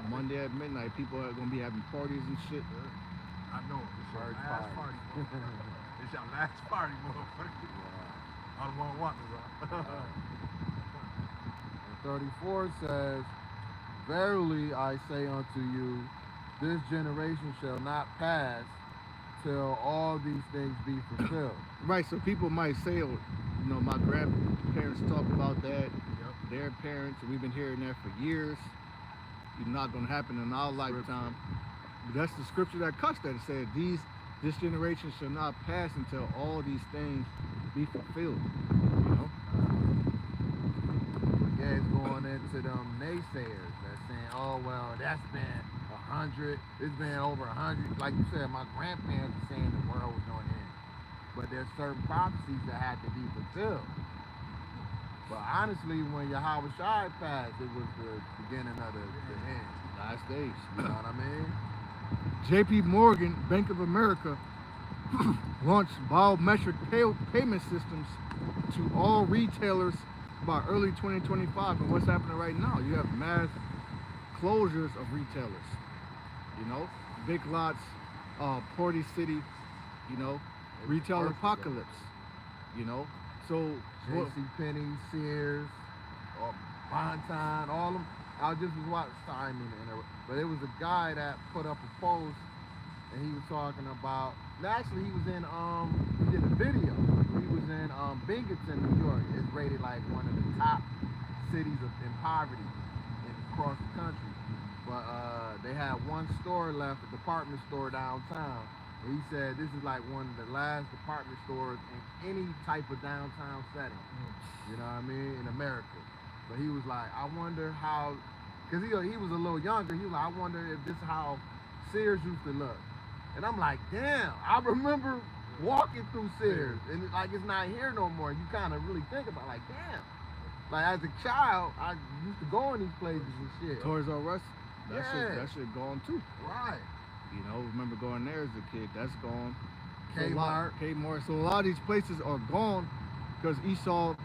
Monday at midnight, people are gonna be having parties and shit. I know. It's your Large last party. party. It's your last party, motherfucker. I don't want to watch this. And 34 says, verily I say unto you, this generation shall not pass till all these things be fulfilled. Right. So people might say, my grandparents talked about that. Yep. Their parents, and we've been hearing that for years. It's not gonna happen in our lifetime. But that's the scripture that cuts that. It said, this generation shall not pass until all these things be fulfilled. Yeah, it's going into them naysayers that's saying, oh, well, that's been 100, it's been over 100. Like you said, my grandparents were saying the world was going to end. But there's certain prophecies that had to be fulfilled. But honestly, when Yahweh Shai passed, it was the beginning of the end. Last days. You know what I mean? JP Morgan, Bank of America, launched biometric payment systems to all retailers by early 2025. And what's happening right now? You have mass closures of retailers. You know, Big Lots, Porty City. You know, It's retail worse today. apocalypse. You know, so what, J.C. Penney, Sears, Bonton, all of them. I just was watching. Sorry, I mean to interrupt, but it was a guy that put up a post, and he was talking about. Actually, he was in. He did a video. He was in Binghamton, New York. It's rated like one of the top cities in poverty across the country. But they had one store left, a department store downtown. And he said this is like one of the last department stores in any type of downtown setting. You know what I mean? In America. But he was like, I wonder how, because he was a little younger. He was like, I wonder if this is how Sears used to look. And I'm like, damn, I remember walking through Sears. And it's not here no more. You kind of really think about like, damn. Like as a child, I used to go in these places and shit. Toys R Us, that Yeah. shit gone too. Right. You know, remember going there as a kid? That's gone. Kmart. Kmart. So a lot of these places are gone because Esau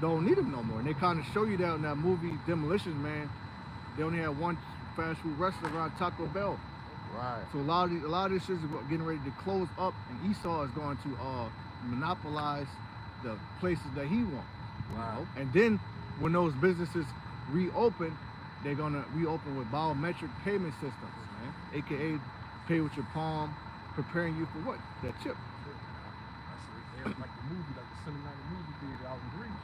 don't need them no more. And they kind of show you that in that movie Demolition Man. They only had one fast food restaurant, Taco Bell. Right. So a lot of this shit is getting ready to close up, and Esau is going to monopolize the places that he wants. You Right. know? And then when those businesses reopen, they're gonna reopen with biometric payment systems, man. AKA pay with your palm, preparing you for what? That chip. That's like the movie, like the cinematic movie theater out in Greece.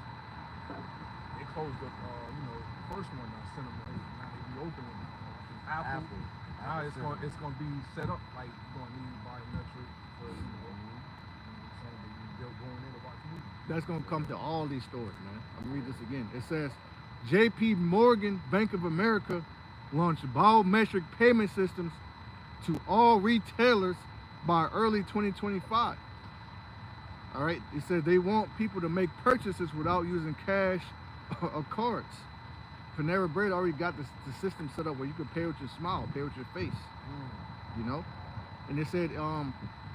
They closed up, first one now, cinema. Now they reopening Apple. Now it's gonna be set up like you're gonna need biometric for saying that you're going in to watch movies. That's gonna come to all these stores, man. I'm gonna read this again. It says, J.P. Morgan, Bank of America, launched biometric payment systems to all retailers by early 2025. All right, it said they want people to make purchases without using cash or cards. Panera Bread already got the system set up where you can pay with your smile, pay with your face, you know? And they said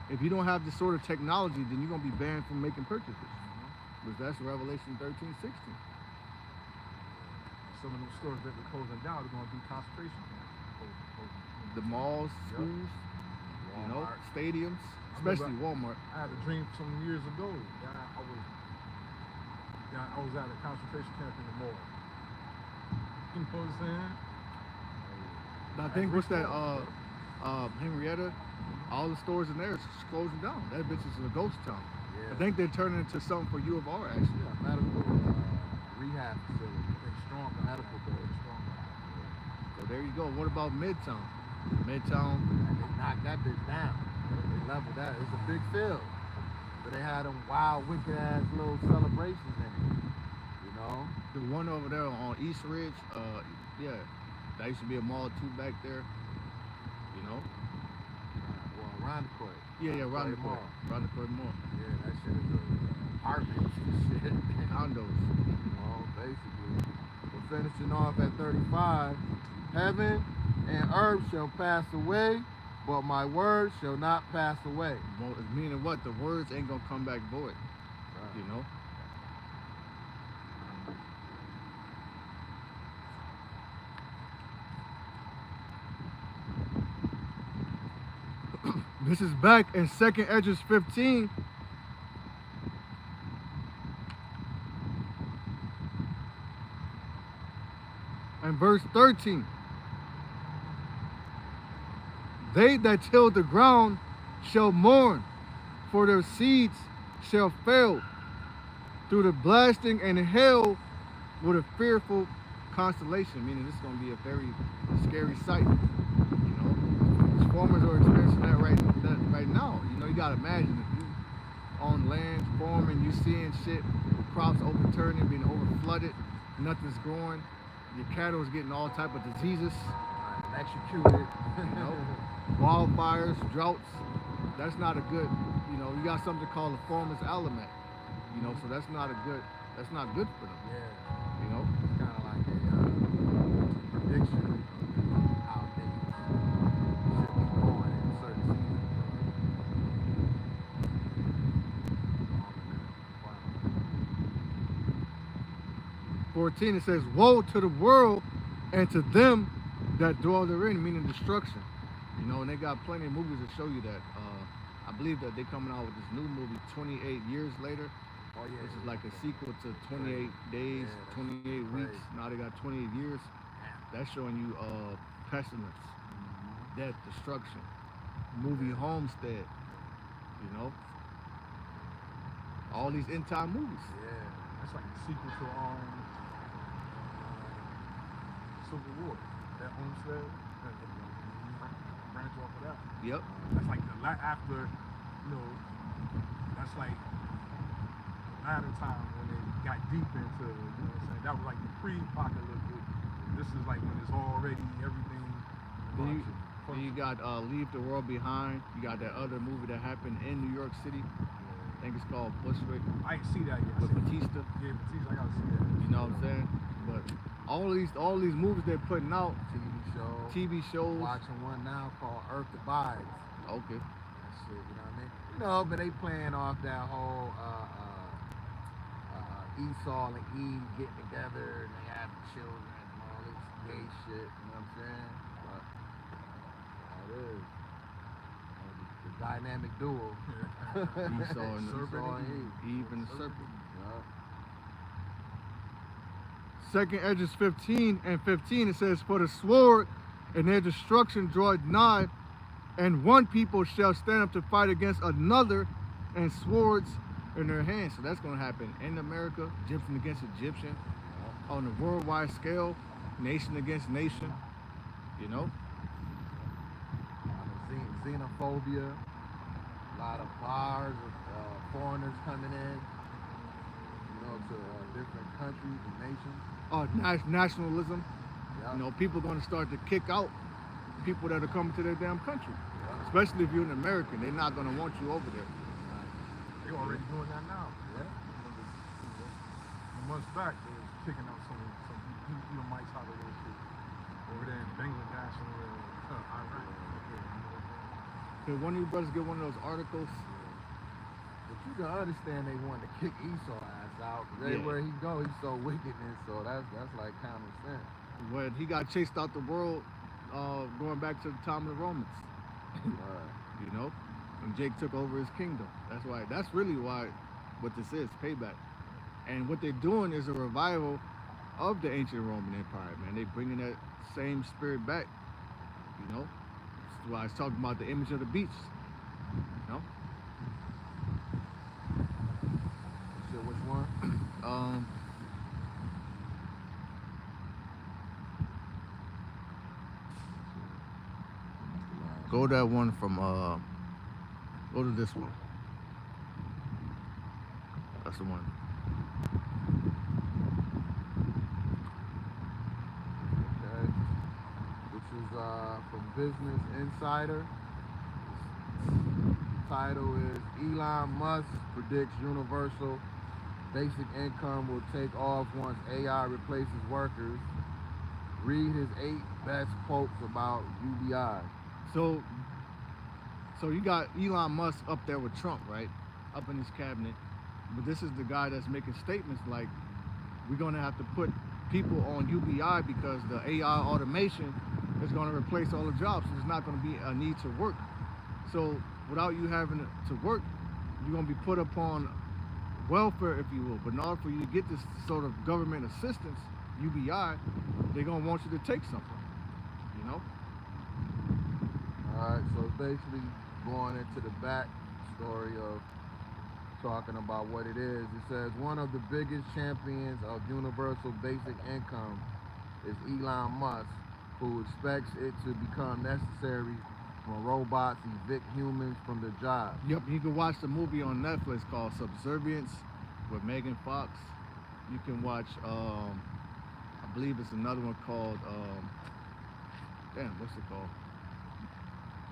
if you don't have this sort of technology, then you're gonna be banned from making purchases. Because that's Revelation 13:16. Some of those stores that they're closing down are gonna be concentration camps. The malls, Yep. schools, you know, Walmart. stadiums, especially Walmart. I had a dream some years ago that I was at a concentration camp in the mall. You know what I'm saying? I think what's that? Henrietta, all the stores in there is closing down. That bitch is a ghost town. Yeah. I think they're turning into something for U of R actually. Yeah, medical rehab facility. They're strong. Medical building. Strong. So there you go. What about Midtown? Midtown, And they knocked that bitch down. They leveled that. It's a big field. So they had them wild, wicked ass little celebrations in it. You know? the one over there on East Ridge, yeah, that used to be a mall too back there. You know? Well, around the court. Yeah, around the Mall. court. Around the court mall. Yeah, that shit is apartments and shit. Condos. Well, basically. We're finishing off at 35. Heaven and earth shall pass away, but my word shall not pass away. Well, meaning what? The words ain't gonna come back void. You know? This is back in 2nd Edges 15. And verse 13. They that till the ground shall mourn, for their seeds shall fail through the blasting and hail with a fearful constellation, meaning this is going to be a very scary sight. You know, farmers are experiencing that right now. You know, you got to imagine if you on land farming, you seeing shit, crops overturning, being over flooded, nothing's growing, your cattle is getting all type of diseases, Executed. you know, wildfires, droughts. That's not a good, you know, you got something called a farmer's almanac, you know, so that's not good for them, Yeah. you know. It's kind of like a prediction of how things should be going in certain seasons. 14, it says, woe to the world and to them that door they're in, meaning destruction. You know, and they got plenty of movies that show you that. I believe that they're coming out with this new movie, 28 Years Later, Oh yeah. which is like a sequel to 28 Days, Yeah, that's 28 Weeks. crazy. Now they got 28 Years. That's showing you pestilence, death, destruction. Movie Homestead. You know, all these end time movies. Yeah. That's like the sequel to Civil War. That Homestead. Branch off of that. Yep. That's like the after, you know, that's like the latter time when they got deep into, you know what I'm saying? That was like the pre-apocalyptic. This is like when it's already everything. Then you got Leave the World Behind. You got that other movie that happened in New York City. I think it's called Bushwick I ain't see that yet. with Batista. Yeah, Batista, I gotta see that. You know what I'm saying? But all these movies they're putting out, TV shows. Watching one now called Earth Divides. Okay. That shit, you know what I mean? You know, but they playing off that whole Esau and Eve getting together and they having children and all this gay shit, you know what I'm saying? But that is the dynamic duo. Esau and Serpent and Eve and the serpent. Yup. Second Edges 15 and 15, it says, for the sword and their destruction draweth nigh, and one people shall stand up to fight against another, and swords in their hands. So that's going to happen in America, Egyptian against Egyptian, on a worldwide scale, nation against nation, you know? Xenophobia, a lot of bars of foreigners coming in, you know, to different countries and nations. Nationalism. Yeah. You know, people going to start to kick out people that are coming to their damn country. Yeah. Especially if you're an American, they're not going to want you over there. They're already doing that now. Yeah. Months back, they was kicking out some Edomites out of their shit over there in Bangladesh and Iraq. Could one of you brothers get one of those articles? But you can understand they wanted to kick Esau ass out. 'Cause Yeah. everywhere he go, he's so wickedness. So that's like common sense. When he got chased out the world, going back to the time of the Romans, you know, when Jake took over his kingdom. That's really why what this is, payback. And what they're doing is a revival of the ancient Roman Empire, man. They're bringing that same spirit back, you know. That's why I was talking about the image of the beast, you know. So which one? Go that one from go to this one. That's the one. Okay. Which is from Business Insider. Title is Elon Musk predicts universal basic income will take off once AI replaces workers. Read his 8 best quotes about UBI. So you got Elon Musk up there with Trump, right? Up in his cabinet. But this is the guy that's making statements like, we're gonna have to put people on UBI because the AI automation is gonna replace all the jobs. So there's not gonna be a need to work. So without you having to work, you're gonna be put upon welfare, if you will. But in order for you to get this sort of government assistance, UBI, they're gonna want you to take something, you know? Alright, so it's basically going into the back story of talking about what it is. It says one of the biggest champions of universal basic income is Elon Musk, who expects it to become necessary when robots evict humans from their jobs. Yep, you can watch the movie on Netflix called Subservience with Megan Fox. You can watch, I believe it's another one called, what's it called?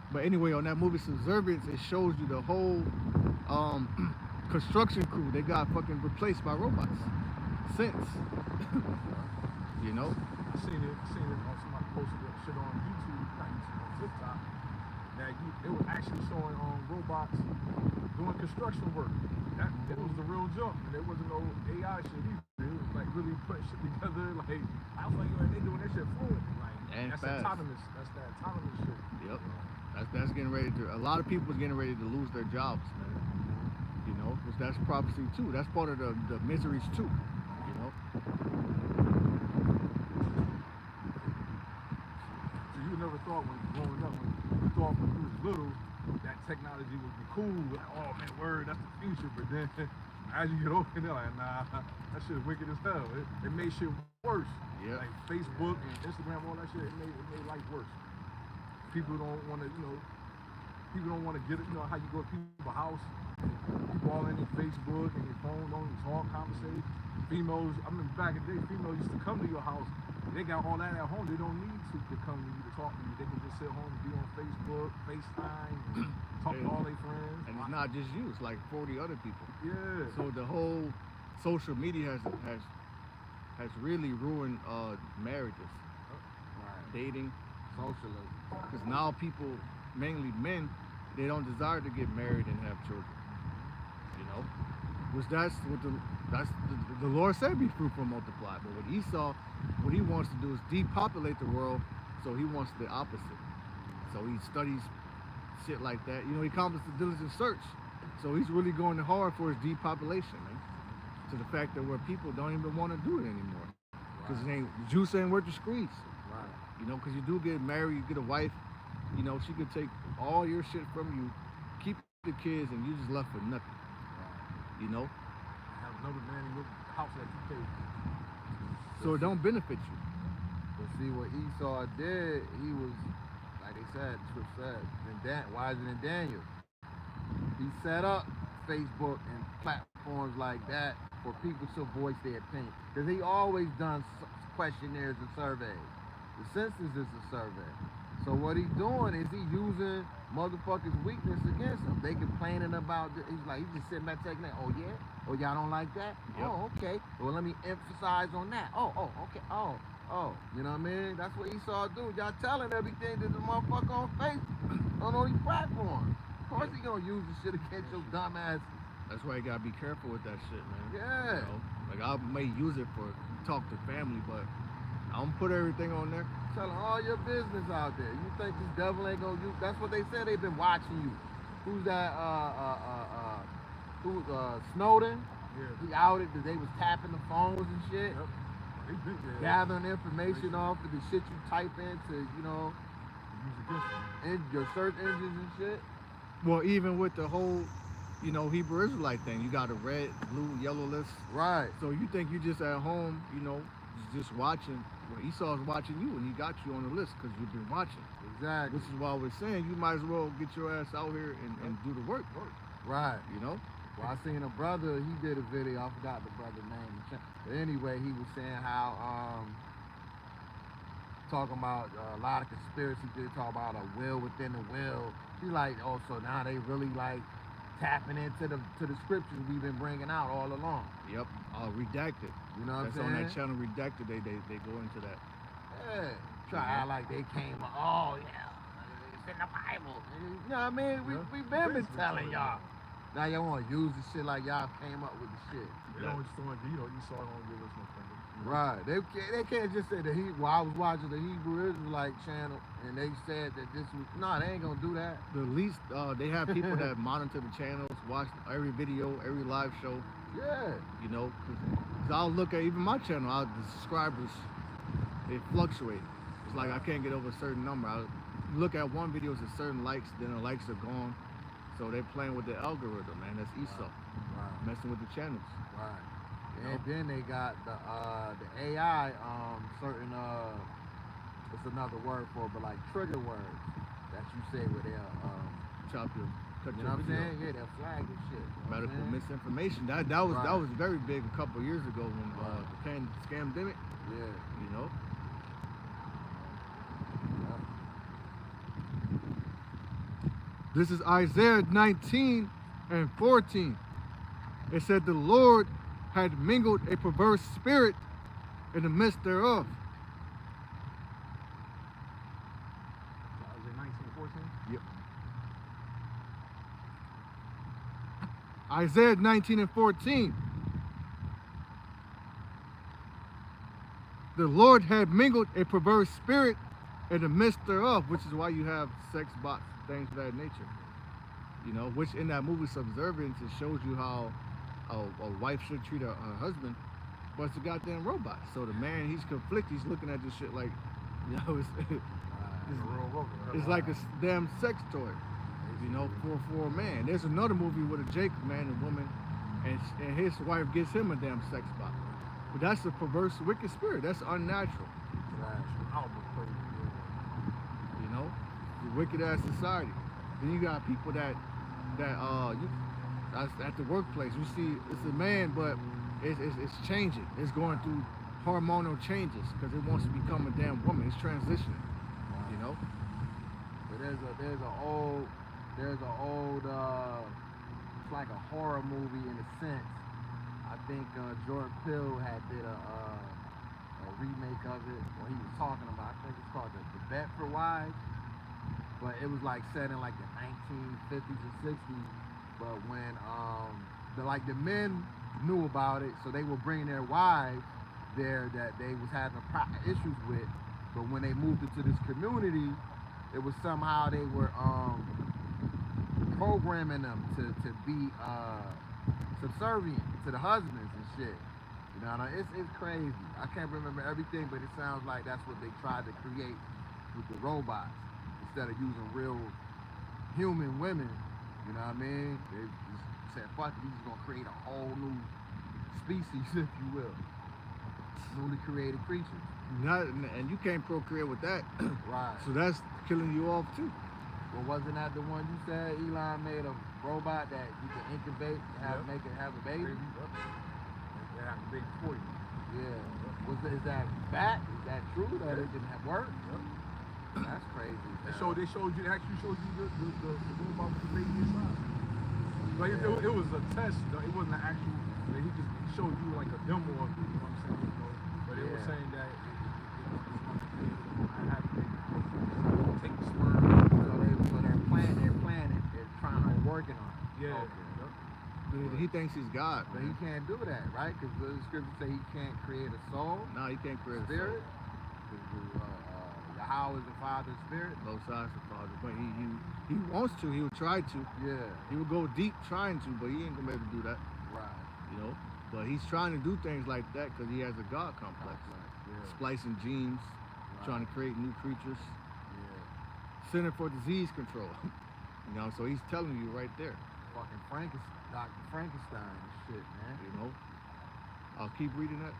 But anyway, on that movie Subservience, it shows you the whole construction crew. They got fucking replaced by robots since, you know? I seen it on somebody posted that shit on YouTube, not YouTube, on TikTok. That it was actually showing robots doing construction work. It was the real jump, and there wasn't no AI shit either. It was like really putting shit together. Like I was like, yo, they doing that shit fluently. Like And That's fast. autonomous. That's that autonomous shit. Yep. That's getting ready to. A lot of people's getting ready to lose their jobs, man. You know, 'cause that's prophecy too. That's part of the miseries too. You know. So you never thought when growing up, when you thought when you was little, that technology would be cool. Like, oh man, word, that's the future. But then as you get older, they're like, nah, that shit wicked as hell. It made shit worse. Yeah. Like Facebook and Instagram, all that shit, it made life worse. People don't want to, people don't want to get it. You know how you go to people's house, people all in their Facebook and their phone, don't even talk, conversate. Females, I remember back in the day, females used to come to your house. They got all that at home. They don't need to come to you to talk to you. They can just sit home and be on Facebook, FaceTime, and talk to all their friends. And it's not just you; it's like 40 other people. Yeah. So the whole social media has really ruined marriages, Right. dating. Socialism. Because now people, mainly men, they don't desire to get married and have children. You know, which that's the Lord said, be fruitful and multiply. But with Esau, what he wants to do is depopulate the world. So he wants the opposite. So he studies shit like that. You know, he accomplished the diligent search. So he's really going hard for his depopulation, man. To the fact that where people don't even want to do it anymore. Because Right. the Jews ain't worth the streets. Right. You know, because you do get married, you get a wife, you know, she could take all your shit from you, keep the kids, and you just left with nothing. Right. You know, Have another man in your house that you pay. so it don't benefit you. But see what Esau did, he was, like they said, the script said, wiser than Daniel. He set up Facebook and platforms like that for people to voice their opinion. Because he always done questionnaires and surveys. The census is a survey. So what he's doing is he using motherfuckers' weakness against him. They complaining about, he's just sitting back taking that, oh yeah? Oh, y'all don't like that? Yep. Oh, okay. Well, let me emphasize on that. Oh, okay. Oh. You know what I mean? That's what Esau do. Y'all telling everything to the motherfucker on Facebook, on all these platforms. Of course he gonna use the shit against your dumb ass. That's why you gotta be careful with that shit, man. Yeah. You know, like I may use it for talk to family, but I don't put everything on there. Telling all your business out there. You think this devil ain't gonna use? That's what they said. They've been watching you. Who's that? Snowden? Yeah. He outed that they was tapping the phones and shit, Yep. They did that. gathering information off of the shit you type into, Use against them. in your search engines and shit. Well, even with the whole, you know, Hebrew Israelite thing, you got a red, blue, yellow list. Right. So you think you just at home, you know, just watching. Well, Esau's watching you, and he got you on the list because you've been watching. Exactly. Which is why we're saying you might as well get your ass out here and do the work. Right. You know. Well, I seen a brother, he did a video, I forgot the brother's name. But anyway, he was saying how, talking about a lot of conspiracy, they talk about a will within the will. He's like, oh, so now they really like tapping into the scriptures we've been bringing out all along. Yep. Redacted. You know what That's I'm saying? on that channel, Redacted. They go into that. Yeah. Try to act like they came, oh yeah, it's in the Bible. You know what I mean? We've been telling y'all. Now y'all want to use the shit like y'all came up with the shit. They don't just want to, Esau don't give us no credit. Right. They can't just say well, I was watching the Hebrew Israelite channel and they said that this was, no, they ain't gonna do that. The least they have people that monitor the channels, watch every video, every live show. Yeah. You know, cause I'll look at even my channel. The subscribers, they fluctuate. It's like I can't get over a certain number. I look at one video, it's a certain likes, then the likes are gone. So they're playing with the algorithm, man. That's Esau, Right. messing with the channels. Right. And then they got the AI, certain it's another word for it, but like trigger words that you say where they'll Cut you your know what I'm video. saying? Yeah, they'll flag and shit. You know what I'm Medical saying? misinformation. That Right. was very big a couple of years ago when the scamdemic. Yeah. You know. This is Isaiah 19 and 14. It said the Lord had mingled a perverse spirit in the midst thereof. Isaiah 19:14. Yep. Isaiah 19 and 14. The Lord had mingled a perverse spirit in the midst thereof, which is why you have sex bots, things of that nature. You know, which in that movie Subservience, it shows you how a wife should treat her husband, but it's a goddamn robot. So the man, he's conflicted. He's looking at this shit like, you know, It's a real robot. it's like a damn sex toy. You know, for a man. There's another movie with a Jacob man and woman, and his wife gets him a damn sex bot. But that's a perverse, wicked spirit. That's unnatural. Albert played. You know, the wicked ass society. Then you got people that's at the workplace. You see, it's a man, but it's changing. It's going through hormonal changes because it wants to become a damn woman. It's transitioning. You know. But there's an old it's like a horror movie in a sense. I think Jordan Peele did a remake of it, or he was talking about. I think it's called the Bedford Wives. But it was like set in like the 1950s and 60s. But when the men knew about it, so they were bringing their wives there that they was having issues with. But when they moved into this community, it was somehow they were programming them to be subservient to the husbands and shit. You know, it's crazy. I can't remember everything, but it sounds like that's what they tried to create with the robots instead of using real human women. You know what I mean? They just said, "Fuck it, we just gonna create a whole new species, if you will, newly created creatures." And you can't procreate with that. Right. So that's killing you off too. Well, wasn't that the one you said Elon made a robot that you can incubate, make it have a baby? They have a baby for you. Yeah. Is that fact? Is that true that it didn't work? Yep. That's crazy. They showed you the robot with the baby inside. Like it was a test. Though. It wasn't an actual. He showed you like a demo of it. You know what I'm saying? But it was saying that I had to take the sperm. So they're planning. They're working on it. Yeah. Okay. He thinks he's God, But he can't do that, right? Because the scriptures say he can't create a soul. No, he can't create Spirit. a Yahweh is the Father Spirit. soul. Both sides of the Father. But he wants to. He will try to. Yeah. He will go deep trying to, but he ain't gonna be able to do that. Right. You know. But he's trying to do things like that because he has a God complex. Yeah. Splicing genes, trying to create new creatures. Yeah. Center for Disease Control. You know. So he's telling you right there. Fucking Dr. Frankenstein and shit, man. You know. I'll keep reading that.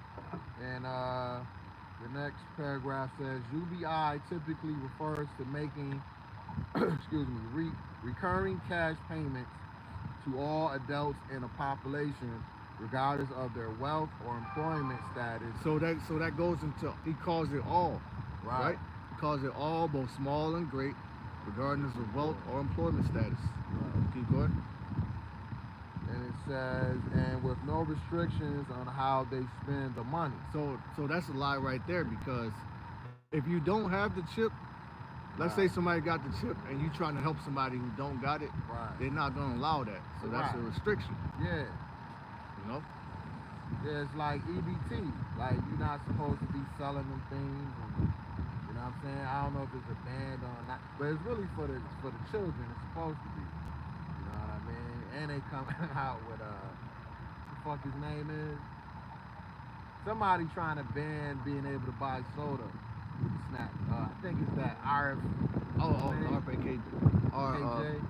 And the next paragraph says UBI typically refers to making recurring cash payments to all adults in a population regardless of their wealth or employment status. So that goes into, he calls it all, right? He calls it all, both small and great, regardless of wealth or employment status. Right. Keep going. And it says, and with no restrictions on how they spend the money. So that's a lie right there, because if you don't have the chip, let's say somebody got the chip and you trying to help somebody who don't got it, they're not going to allow that. So that's a restriction. Yeah. You know? Yeah, it's like EBT. Like, you're not supposed to be selling them things. And, you know what I'm saying? I don't know if it's a ban or not, but it's really for the children. It's supposed to be. You know what I mean? And they come out with what the fuck his name is? Somebody trying to ban being able to buy soda with the snack. I think it's that RF. RFK. KJ.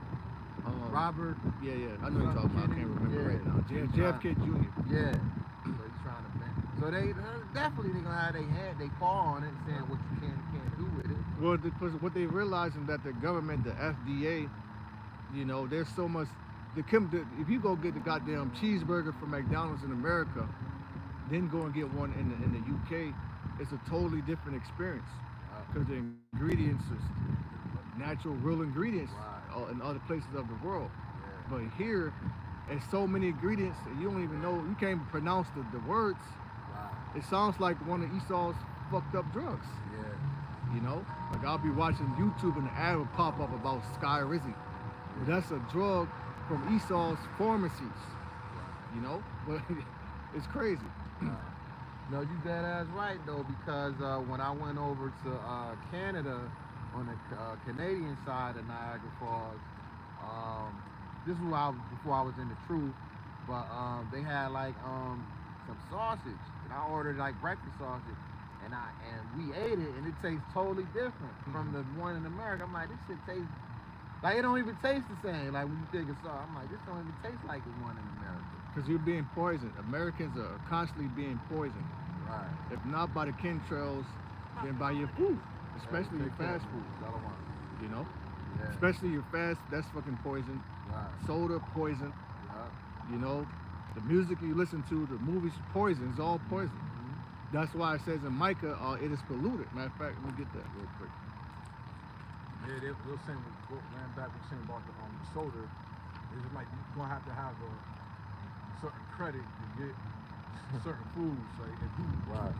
Robert. Yeah. I know you're talking about. I can't remember right now. JFK Jr. Yeah. So he's trying to ban. So they definitely they're gonna have they paw on it, saying what you can and can't do with it. Well, because what they realizing that the government, the FDA, you know, there's so much. If you go get the goddamn cheeseburger from McDonald's in America, then go and get one in the UK, it's a totally different experience because the ingredients is natural, real ingredients in other places of the world. But here, there's so many ingredients that you don't even know. You can't even pronounce the words. It sounds like one of Esau's fucked up drugs. You know, like I'll be watching YouTube and the ad will pop up about Sky Rizzy. But that's a drug from Esau's pharmacies. You know, but it's crazy. No, you dead ass right though, because when I went over to Canada on the Canadian side of Niagara Falls, um, this was before I was in the truth, but they had like some sausage, and I ordered like breakfast sausage, and we ate it, and it tastes totally different from the one in America. I'm like, this shit tastes like it don't even taste the same. Like when you think of sauce, I'm like, this don't even taste like the one in America. Because you're being poisoned. Americans are constantly being poisoned. Right. If not by the chemtrails, then by your food, especially your fast food. You know, Yeah. especially your fast. That's fucking poison. Right. Soda, poison. Yeah. You know, the music you listen to, the movies, poison. It's all poison. That's why it says in Micah, it is polluted. Matter of fact, let me get that real quick. Yeah, they were saying, ran back, we were saying about the soda. It's just like you're gonna have to have a certain credit to get certain foods. Like if you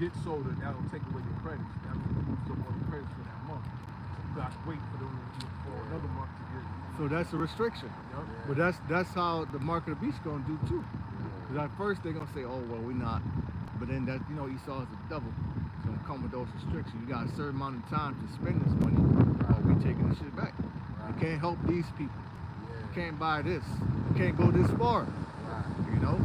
get soda, that'll take away your credits. That means you lose up all your credits for that month. So you got to wait for another month to get. So that's a restriction. Yep. But that's how the mark of the beast gonna do too. Because at first they're gonna say, oh well, we're not. But then that, you know, Esau is the devil. It's gonna come with those restrictions. You got a certain amount of time to spend this money, or we taking this shit back. You can't help these people. You can't buy this. You can't go this far. You know?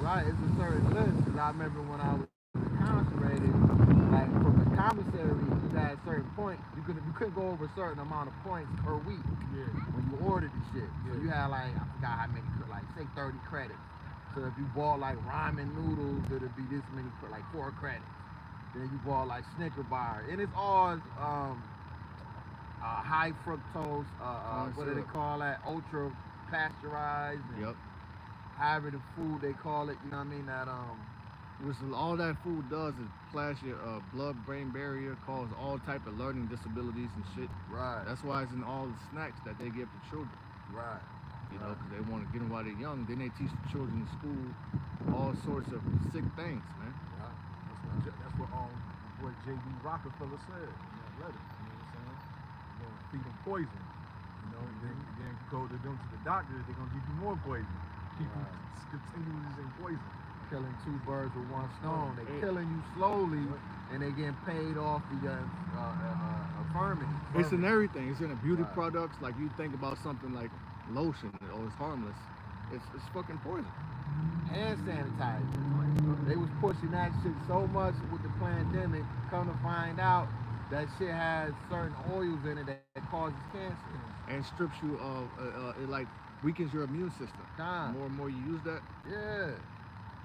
Right, it's a certain list. Because I remember when I was incarcerated, like from the commissary, you got a certain point. You couldn't go over a certain amount of points per week. Yeah. When you ordered the shit. So you had like, I forgot how many, like say 30 credits. So if you bought like ramen noodles, it'd be this many, like 4 credits. Then you bought like Snicker bar, and it's all high fructose. What do they call that? Ultra pasteurized. Yep. However the food they call it, you know what I mean? That Which all that food does is flash your blood-brain barrier, cause all type of learning disabilities and shit. Right. That's why it's in all the snacks that they give to children. Right. You know, because they want to get them while they're young. Then they teach the children in school all sorts of sick things, man. Yeah. That's what boy J.B. Rockefeller said in that letter. You know what I'm saying? You're gonna feed them poison. You know, and then you go to them to the doctor, they're gonna give you more poison. People continue using poison. Killing 2 birds with 1 stone. They're killing you slowly, and they getting paid off the infirmity. It's in everything. It's in the beauty products. Like you think about something like lotion, or it's harmless. It's fucking poison. Hand sanitizer. They was pushing that shit so much with the pandemic. Come to find out, that shit has certain oils in it that causes cancer. And strips you of, it like weakens your immune system. The more and more you use that. Yeah.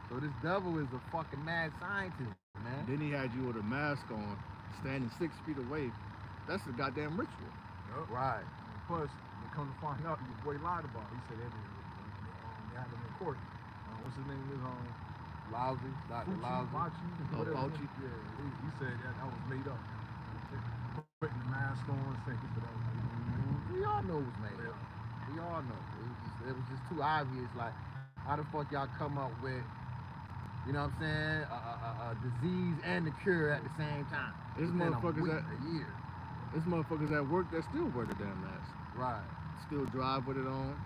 So this devil is a fucking mad scientist, man. Then he had you with a mask on, standing 6 feet away. That's a goddamn ritual. Yep. Right. Plus, they come to find out, your boy lied about it. He said they had him in court. What's his name is Lousy, Dr. Lousy. Fauci. Yeah, he said that was made up. Putting the mask on, saying that was made up. We all know it was made up. We all know. It was just too obvious. Like, how the fuck y'all come up with, you know what I'm saying, a disease and the cure at the same time? There's motherfuckers a year. There's motherfuckers at work that still wear the damn mask. Right. Still drive with it on.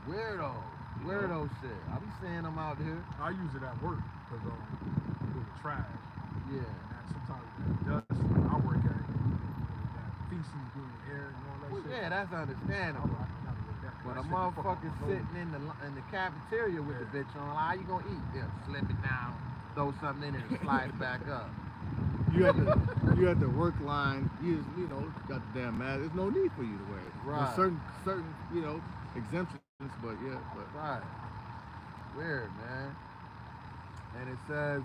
Weirdo shit. I be seeing them out here. I use it at work because with the trash. Yeah. And sometimes that dust I work at, that feces being in the air and all that shit. Yeah, that's understandable. But a motherfucker sitting in the cafeteria with the bitch on, like, how you gonna eat? Yeah, slip it down, throw something in it, and slide it back up. You at the work line. You know, got the damn mask. There's no need for you to wear it. Right. There's certain you know exemptions, but yeah, but right. Weird, man. And it says,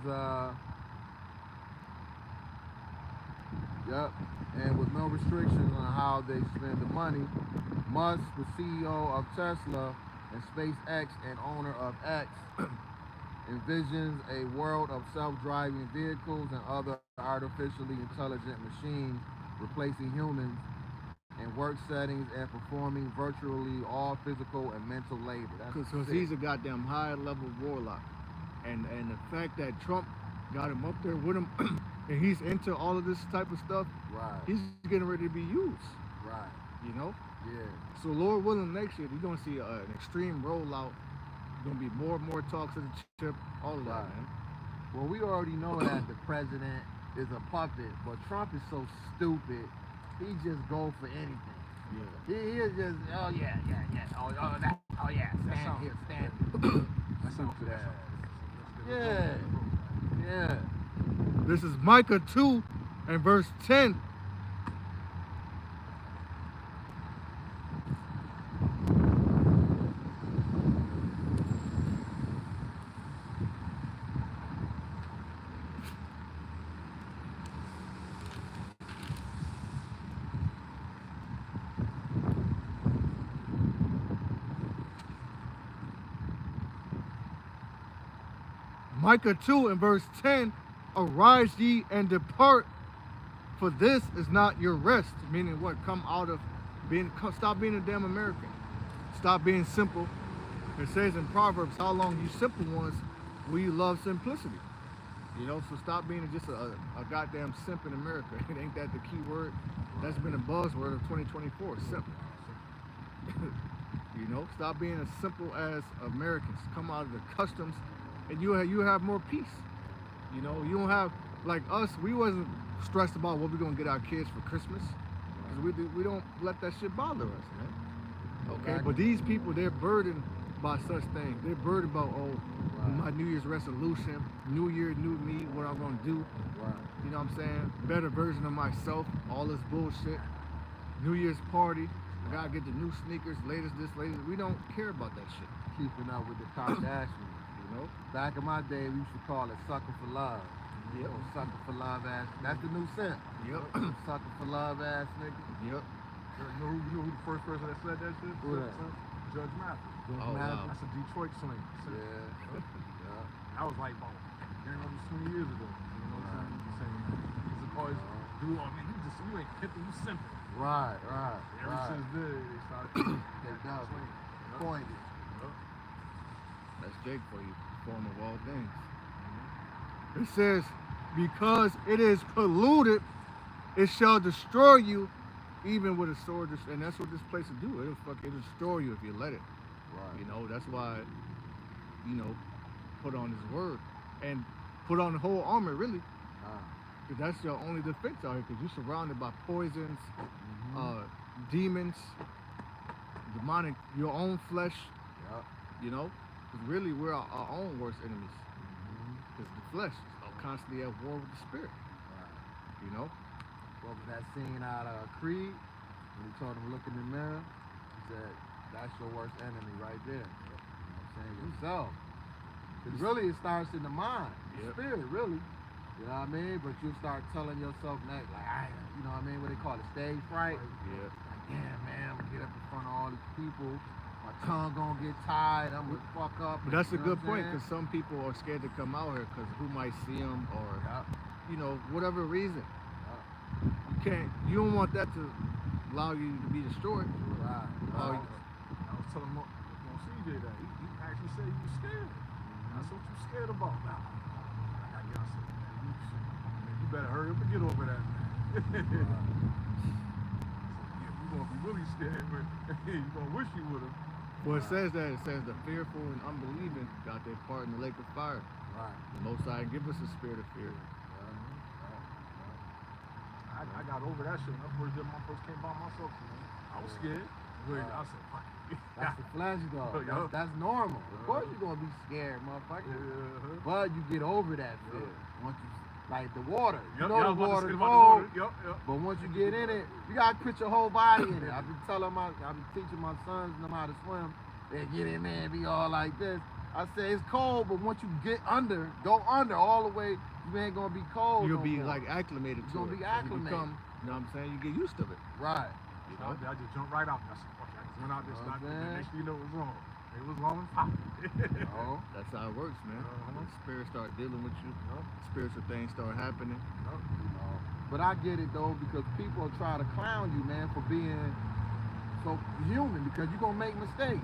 yep. And with no restrictions on how they spend the money, Musk, the CEO of Tesla and SpaceX and owner of X, envisions a world of self-driving vehicles and other artificially intelligent machines replacing humans in work settings and performing virtually all physical and mental labor. Because he's a goddamn high-level warlock, and the fact that Trump got him up there with him, and he's into all of this type of stuff. Right. He's getting ready to be used. Right. You know. Yeah. So Lord willing, next year you're gonna see an extreme rollout. There's gonna be more and more talks of the chip, all of that, man. Well, we already know that the president is a puppet, but Trump is so stupid. He just go for anything. Yeah. He is just, oh yeah. Oh yeah, stand here, stand here. That sounds Stupid good. ass. Yeah. This is Micah 2 and verse 10. Micah 2 and verse 10, arise ye and depart, for this is not your rest. Meaning what? Come out of stop being a damn American. Stop being simple. It says in Proverbs, how long you simple ones will you love simplicity? You know, so stop being just a goddamn simp in America. It ain't that the key word? That's been a buzzword of 2024, simple. You know, stop being as simple as Americans. Come out of the customs and you have more peace. You know, you don't have, like us, we wasn't stressed about what we're gonna get our kids for Christmas. Because we don't let that shit bother us, man. Okay, but these people, they're burdened by such things. They're burdened about, my New Year's resolution, New Year, new me, what I'm gonna do. You know what I'm saying? Better version of myself, all this bullshit. New Year's party, I gotta get the new sneakers, latest this, latest. We don't care about that shit. Keeping up with the Kardashians. You know? Back in my day, we used to call it sucker for love. Yep. Or sucker for love ass. That's the new scent. Yep. Sucker for love ass nigga. Yep. You know who the first person that said that shit? Who that? Judge Mathis. Judge Oh, Mathis. wow. That's a Detroit slang. Yeah. I was like, about, almost 20 years ago. You know what I'm saying? He's always, dude, oh man, you ain't pimping, you simple. Right. Ever since then, they started Picked up. Coined it. That's Jake for you, form of all things. It says, because it is polluted, it shall destroy you, even with a sword. And that's what this place will do. It'll destroy you if you let it. Right. You know, that's why, you know, put on his word and put on the whole armor, really. Because that's your only defense out here, because you're surrounded by poisons, demons, demonic, your own flesh. Yep. You know, because really we're our own worst enemies. Because the flesh is constantly at war with the spirit. Right. You know? What was that scene out of Creed? When he told him, look in the mirror, he said, that's your worst enemy right there. You know what I'm saying? Yourself. Because really it starts in the mind, the spirit, really. You know what I mean? But you start telling yourself next, like, you know what I mean? What they call it, stage fright? Yeah. Like, damn, man, I'm gonna get up in front of all these people. My tongue gonna get tied. I'm gonna fuck up. But that's a you know good what I'm point, saying? because some people are scared to come out here because who might see them or, you know, whatever reason. You don't want that to allow you to be destroyed. Right. I was telling Mo CJ that. He actually said he was scared. That's what you scared about now. I guess, man, you better hurry up and get over that, man. You're gonna be really scared, but you're gonna wish you would have. Well, it says that. It says the fearful and unbelieving got their part in the lake of fire. Right. The Most High give us a spirit of fear. I got over that shit when I first came by myself. Man. I was scared. I said, fuck it. That's the flesh, though. That's normal. Of course you're gonna be scared, motherfucker. But you get over that fear. Once you, like the water. You know the water cold. But once you get in it, you gotta put your whole body in it. I've been teaching my sons them how to swim. They get in there and be all like this. I say it's cold, but once you go under all the way, you ain't gonna be cold. You'll be like acclimated to it. You're gonna be acclimated. You know what I'm saying? You get used to it. Right. You know? I just jumped right out. I said, fuck it. I just went out there, started. Next thing you know, it was wrong. It was long and Oh, that's how it works, man. When spirits start dealing with you, spiritual things start happening. But I get it though, because people try to clown you, man, for being so human, because you're gonna make mistakes.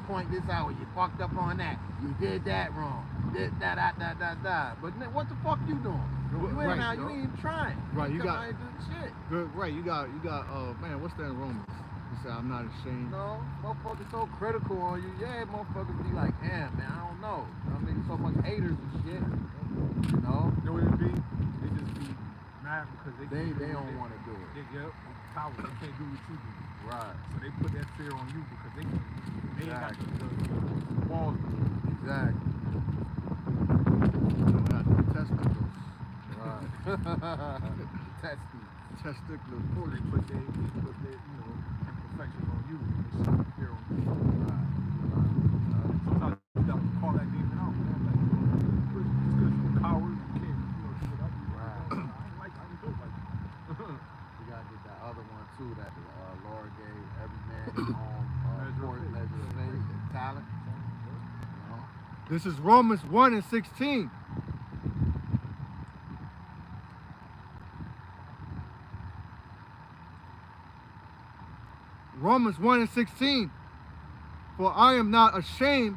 Point this out, you fucked up on that. You did that wrong. Did that. But what the fuck you doing? You in now, you ain't even trying. Right, you got shit. Right, you got man, what's that in Romans? He said, I'm not ashamed. No, motherfuckers so critical on you. Yeah, motherfuckers be like, damn, man, I don't know. I mean, so much haters and shit. mad because They can't don't want to do it. Yep, cowards. They can't do what you do. Right. So they put that fear on you because they can't. They ain't got Exactly. the walls. Exactly. You know, the testicles. Right. Testy. Testicular So portion. they put their imperfections on you. They put fear on you. Right. Sometimes you gotta call that demon out, man. Like, just because you're a coward, you can't, do whatever you want. I ain't built like that. You gotta get that other one too that the Lord gave every man his own measure of faith and talent. You know? This is Romans 1:16. Romans 1:16. For I am not ashamed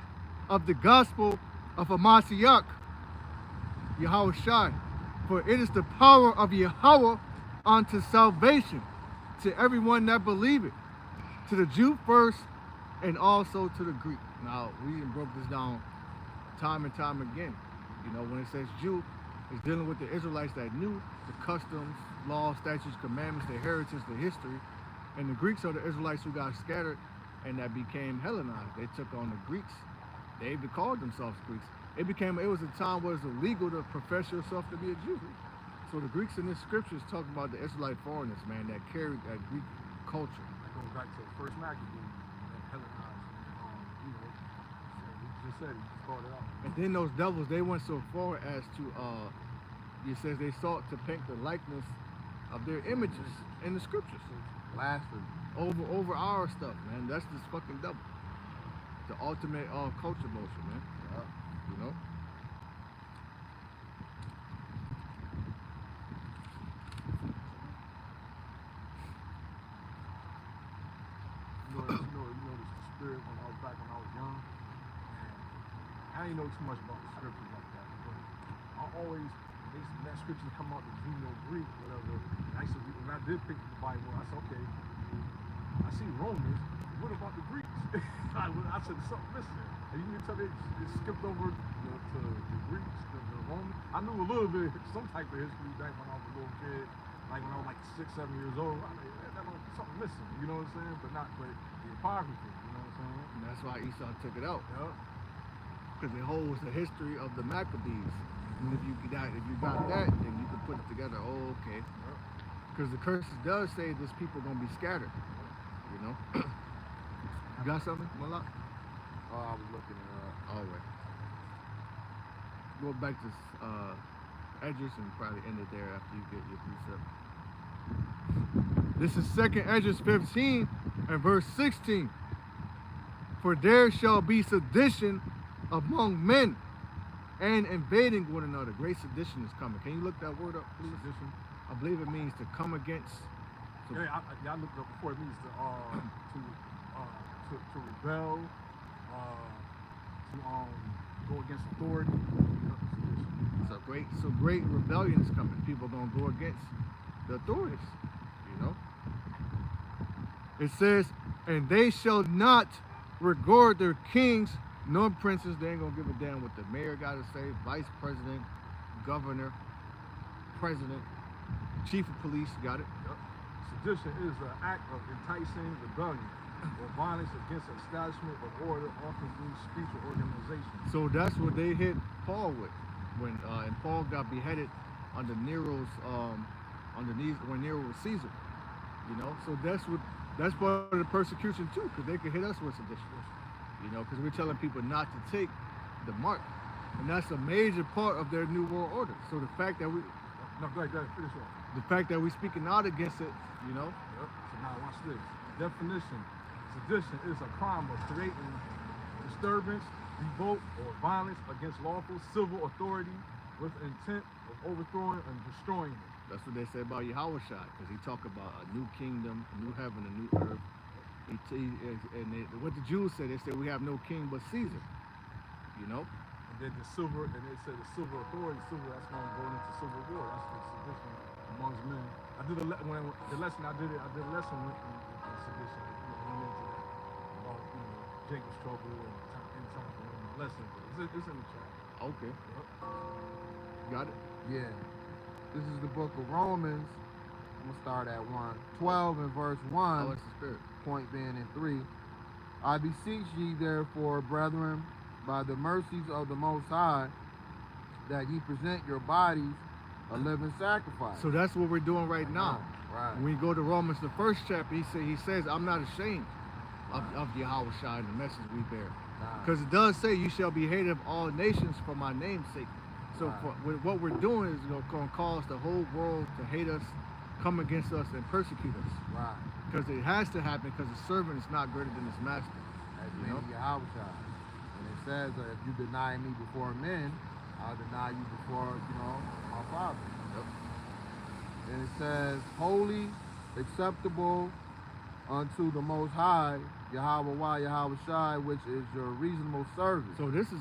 of the gospel of Amashiach, Yahweh Shai, for it is the power of Yahweh unto salvation to everyone that believeth, to the Jew first and also to the Greek. Now, we broke this down time and time again. You know, when it says Jew, it's dealing with the Israelites that knew the customs, laws, statutes, commandments, the heritage, the history. And the Greeks are the Israelites who got scattered and that became Hellenized. They took on the Greeks. They even called themselves Greeks. It was a time where it was illegal to profess yourself to be a Jew. So the Greeks in the scriptures talk about the Israelite foreigners, man, that carried that Greek culture. That goes back to the first Maccabees, that Hellenized. He just said it. He just called it out. And then those devils, they went so far as to, it says they sought to paint the likeness of their images in the scriptures. Blasphemy. Over our stuff, man. That's this fucking devil. The ultimate culture motion, man. Yeah. You know? This the spirit when I was young. And I didn't know too much about the scriptures like that. But I always, when that scripture come out, the Judeo-Greek, whatever, I used to read, when I did pick the Bible, I said, okay, I see Romans, what about the Greeks? I said, something missing. And you can tell they skipped over to the Greeks, the Romans. I knew a little bit, some type of history back when I was a little kid, like when I was like 6, 7 years old. I mean, something missing, you know what I'm saying? But the apocrypha, you know what I'm saying? And that's why Esau took it out. Yep. Because it holds the history of the Maccabees. And if you got that, then you can put it together. Oh, okay. Because the curses does say this people gonna be scattered. You know. You got something, Malak? Oh, I was looking it up. All right. Go back to Edges and probably end it there after you get your precept. This is 2nd Edges 15 and verse 16. For there shall be sedition among men and invading one another. Great sedition is coming. Can you look that word up, please? Sedition. I believe it means to come against. So, I looked up before. It means to rebel, to go against authority. so great rebellion is coming. People are gonna go against the authorities. You know. It says, and they shall not regard their kings nor princes. They ain't gonna give a damn what the mayor gotta say, vice president, governor, president, chief of police, got it? Yep. Sedition is an act of enticing rebellion or violence against establishment of order, often through speech or organization. So that's what they hit Paul with when and Paul got beheaded under Nero's when Nero was Caesar. You know, so that's part of the persecution too, because they could hit us with sedition. You know, because we're telling people not to take the mark, and that's a major part of their new world order. So the fact that we finish off. The fact that we're speaking out against it, you know. Yep. So now watch this. Definition: sedition is a crime of creating disturbance, revolt, or violence against lawful civil authority with intent of overthrowing and destroying it. That's what they say about Yahweh Shai, because he talk about a new kingdom, a new heaven, a new earth. What the Jews said, they said we have no king but Caesar. You know. And then they said the civil authority, that's going to go into civil war. That's the sedition amongst men. I did a lesson in sedition. Went into that about Jacob's trouble and in time for lesson. It's in the chat. Okay. Yep. Got it. Yeah. This is the book of Romans. I'm going to start at 12 and verse 1. Oh, it's the Spirit. Point being in 3. I beseech ye therefore, brethren, by the mercies of the Most High, that ye present your bodies a living sacrifice. So that's what we're doing right now. Right. When we go to Romans, the first chapter, he says, I'm not ashamed of Yahweh Shai and the message we bear. Because it does say, you shall be hated of all nations for my name's sake. So what we're doing is going to cause the whole world to hate us, come against us, and persecute us. Right. Because it has to happen, because the servant is not greater than his master. As Yahweh Shai. And it says, if you deny me before men, I'll deny you before, my Father. Yep. And it says, holy, acceptable unto the Most High, Yahweh Yahweh Shai, which is your reasonable service. So this is,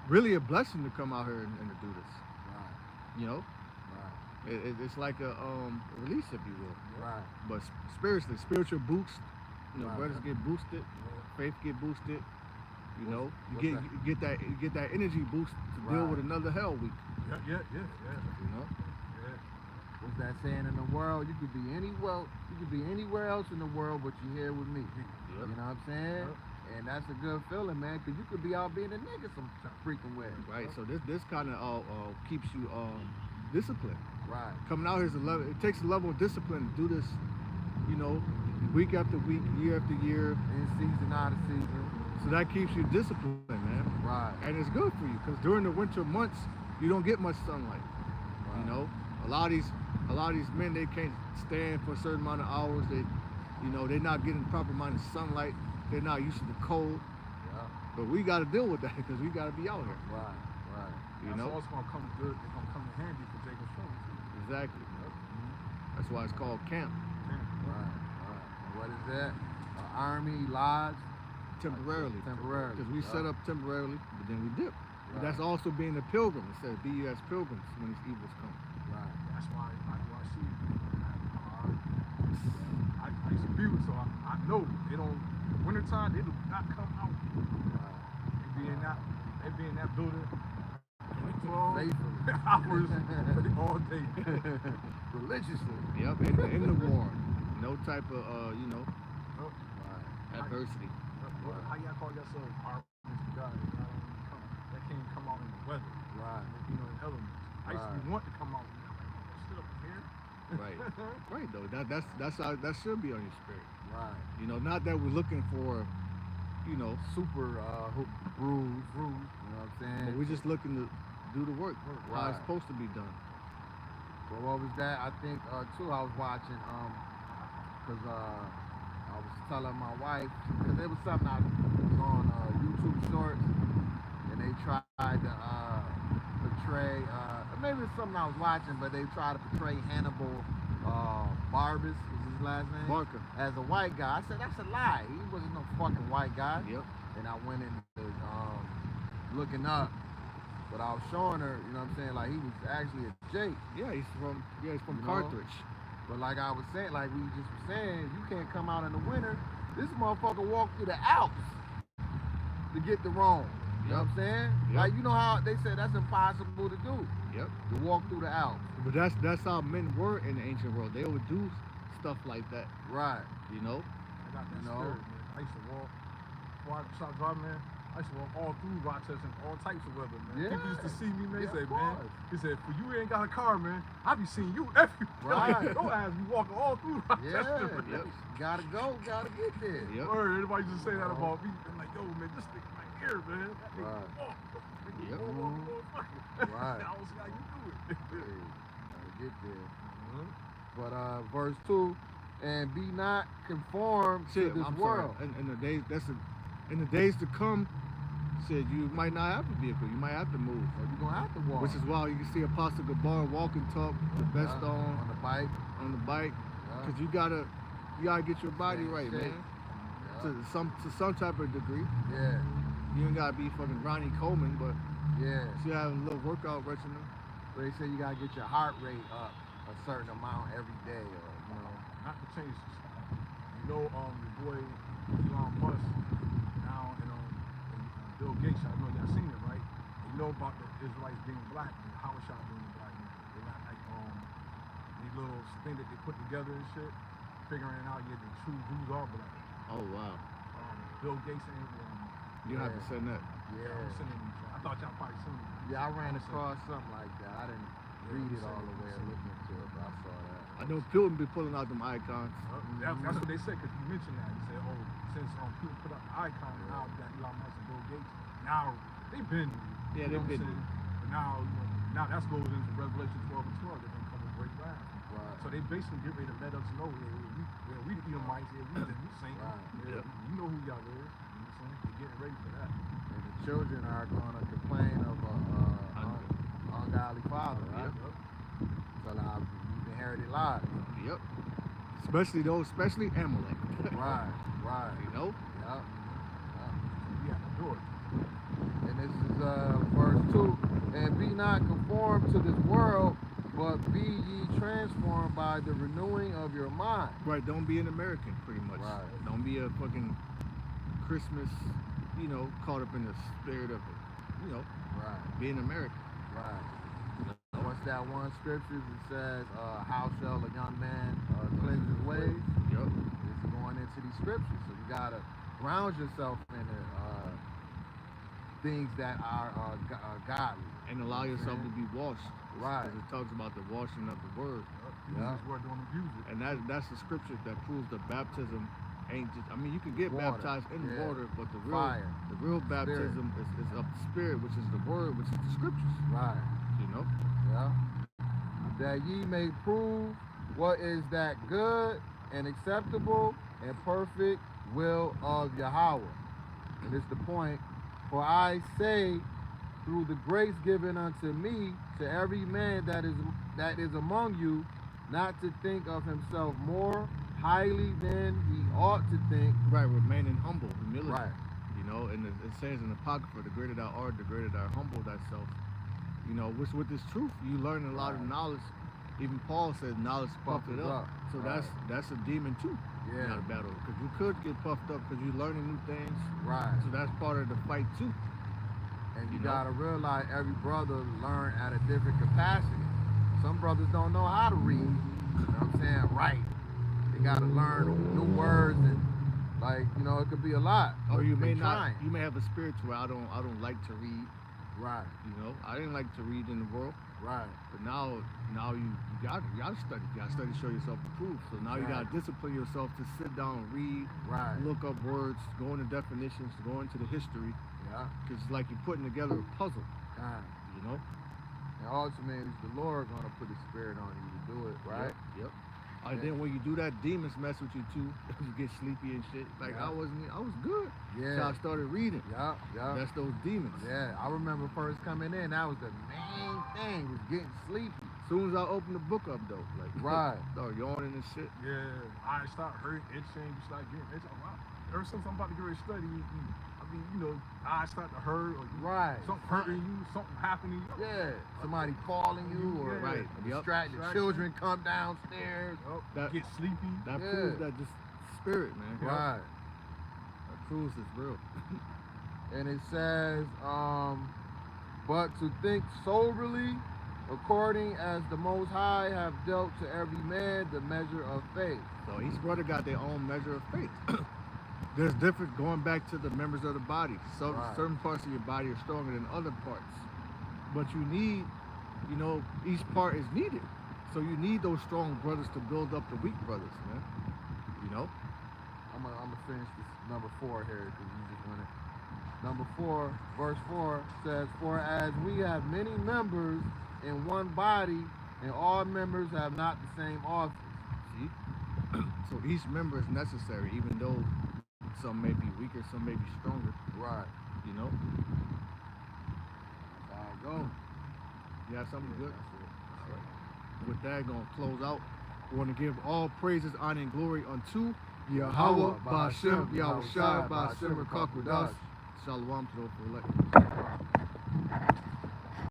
really a blessing to come out here and to do this. Right. Right. It's like a release, if you will. Right. But spiritually, spiritual boost. Right. Brothers get boosted, faith get boosted. You get that energy boost to deal with another hell week. Yeah. What's that saying in the world? You could be anywhere else in the world, but you're here with me. Yep. You know what I'm saying? Yep. And that's a good feeling, man, because you could be out being a nigga some freaking way. Right. So this kind of keeps you disciplined. Right. Coming out here is a level. It takes a level of discipline to do this. Week after week, year after year. In season, out of season. So that keeps you disciplined, man. Right. And it's good for you because during the winter months you don't get much sunlight. Right. A lot of these men, they can't stand for a certain amount of hours. They're not getting proper amount of sunlight. They're not used to the cold. Yeah. But we got to deal with that because we got to be out here. Right. That's also gonna come good. It's gonna come in handy for Jacob's trouble. Exactly. That's why it's called camp. Right. And what is that? Army lodge. Temporarily. Because we set up temporarily, but then we dip. Right. That's also being a pilgrim. It says, be ye as pilgrims when these evils come. Right. That's why I see. I used to be with, so I know they don't. Wintertime, they do not come out. Right. They be in that building. 12 Faithfully. hours all day. Religiously. Yep, in the war. No type of, Right. adversity. How y'all call yourselves armies of God? That can't come out in the weather. Right. In elements. I used to want to come out. Sit up here. Right. Right, though. That should be on your spirit. Right. Not that we're looking for, Super bruise. You know what I'm saying? but we're just looking to do the work how it's Right. supposed to be done. But what was that? I think too. I was watching because I was telling my wife because there was something I was on YouTube Shorts and they tried to portray maybe it's something I was watching, but they tried to portray Hannibal Barbus, was his last name, Barker. as a white guy. I said that's a lie. He wasn't no fucking white guy. Yep. And I went into looking up. But I was showing her, you know what I'm saying, like he was actually a Jake. Yeah, he's from You know? Carthage. But like I was saying, like we just were saying, you can't come out in the winter. This motherfucker walked through the Alps to get to Rome. You know what I'm saying? Yep. Like you know how they said that's impossible to do. Yep. To walk through the Alps. But that's how men were in the ancient world. They would do stuff like that. Right. You know? I got that You know? spirit, man. I used to walk. Before I started driving, man, I used to walk all through Rochester in all types of weather, man. Yeah. People used to see me, man. They Yeah, say, of man, course. he said, for you ain't got a car, man, I be seeing you everywhere. Right. Your ass be walking all through Rochester. Yeah. Yep. Gotta go, gotta get there. Yep. Word, everybody used to say that about me. I'm like, yo, man, this nigga right here, man. That nigga Right. walk. Yep. Right. I don't see how you do it. Hey, gotta get there. But verse 2, and be not conformed to Shit, this I'm world. sorry. In the days to come, shit, you might not have a vehicle. You might have to move. So you're gonna have to walk. Which is why you can see Apostle Gabar walking talk, the vest Yeah, on the bike. the bike, Yeah. because you gotta get your body Yeah, right, shape. man. Yeah. To some type of degree. Yeah. You ain't gotta be fucking Ronnie Coleman, but Yeah. you have a little workout regimen. But they say you gotta get your heart rate up a certain amount every day, or Not to change this. You know, your boy Elon Musk now and Bill Gates. I know y'all seen it, right? You know about Israelites being black and Hawashai being a black man. They got like these little thing that they put together and shit, figuring out the true Jews are black. Oh wow. Bill Gates and You have to send that. Yeah. I'm sending these. I thought y'all probably seen it. Yeah, I ran across something like that. I didn't read it all the way or look into it, but I saw that. I know Pilton be pulling out them icons. That's what they said, because you mentioned that. They said, oh, since people put up the icon, now that Elon Musk and Bill Gates, now they've been. Yeah, they've been. But now, now that goes into Revelation 12 and 12. They're going to come with great wrath. Right. So they basically get ready to let us know, we the Edomites, we the saints. Right. You know who y'all is. You know what I'm saying? They're getting ready for that. And the children are going to complain of ungodly father, right? Yep. So now you've inherited lies. Yep. Especially Amalek. Right. You know? Yep. Yeah, do it. And this is verse 2. And be not conformed to this world, but be ye transformed by the renewing of your mind. Right, don't be an American, pretty much. Right. Don't be a fucking Christmas, caught up in the spirit of it. Right. Being American. Right. What's that one scripture that says, how shall a young man cleanse his ways? Yep. It's going into these scriptures. So you got to ground yourself in the things that are godly. And allow yourself to be washed. Right. Because it talks about the washing of the word. Use this word, don't abuse it. And that's the scripture that proves that baptism ain't just, you can get Water. baptized in water, but the Fire. real baptism is of the spirit, which is the word, which is the scriptures. Right. Yeah. That ye may prove what is that good and acceptable and perfect will of Yahweh. And this is the point. For I say, through the grace given unto me, to every man that is among you, not to think of himself more highly than he ought to think. Right, remaining humble, humility. Right. And it says in the Apocrypha, the greater thou art, the greater thou humble thyself. Which with this truth, you learn a lot of knowledge. Even Paul says knowledge puffed it up. So that's a demon too. Yeah. Not a battle, because you could get puffed up because you're learning new things. Right. So that's part of the fight too. And you gotta realize every brother learn at a different capacity. Some brothers don't know how to read. You know what I'm saying? Right. They gotta learn new words and it could be a lot. Or you may not. You may have a spiritual. I don't like to read. Right. I didn't like to read in the world. Right. But now you gotta study. You gotta study, show yourself approved. So now you gotta discipline yourself to sit down, read, look up words, go into definitions, go into the history. Yeah. Because it's like you're putting together a puzzle. And ultimately, it's the Lord gonna put His Spirit on you to do it, right? Yep. And then when you do that, demons mess with you too. You get sleepy and shit. I was good. Yeah. So I started reading. Yeah. That's those demons. Yeah. I remember first coming in, that was the main thing, was getting sleepy. As soon as I opened the book up though, start yawning and shit. Yeah. I start hurting, itching, you start getting itching. Wow. Ever since I'm about to get ready to study, I start to hurt or something hurting you, something happening to you. Yeah, somebody calling you or distracted children come downstairs. Get sleepy. That proves that just spirit, man. Right. That proves it's real. And it says, but to think soberly, according as the Most High have dealt to every man the measure of faith. So each brother got their own measure of faith. There's different, going back to the members of the body. So certain parts of your body are stronger than other parts. But you need, each part is needed. So you need those strong brothers to build up the weak brothers, man. I'm gonna finish this number 4 here because you just went it. Number 4, verse 4 says, for as we have many members in one body, and all members have not the same office. See? So each member is necessary, even though some may be weaker, some may be stronger. Right. That's how it goes. You have something good? With that, gonna close out. We want to give all praises, honor, and glory unto Yahweh, Ba'ashem, Yahushua, Ba'ashem, Rakakwadash. Shalom to those who elect.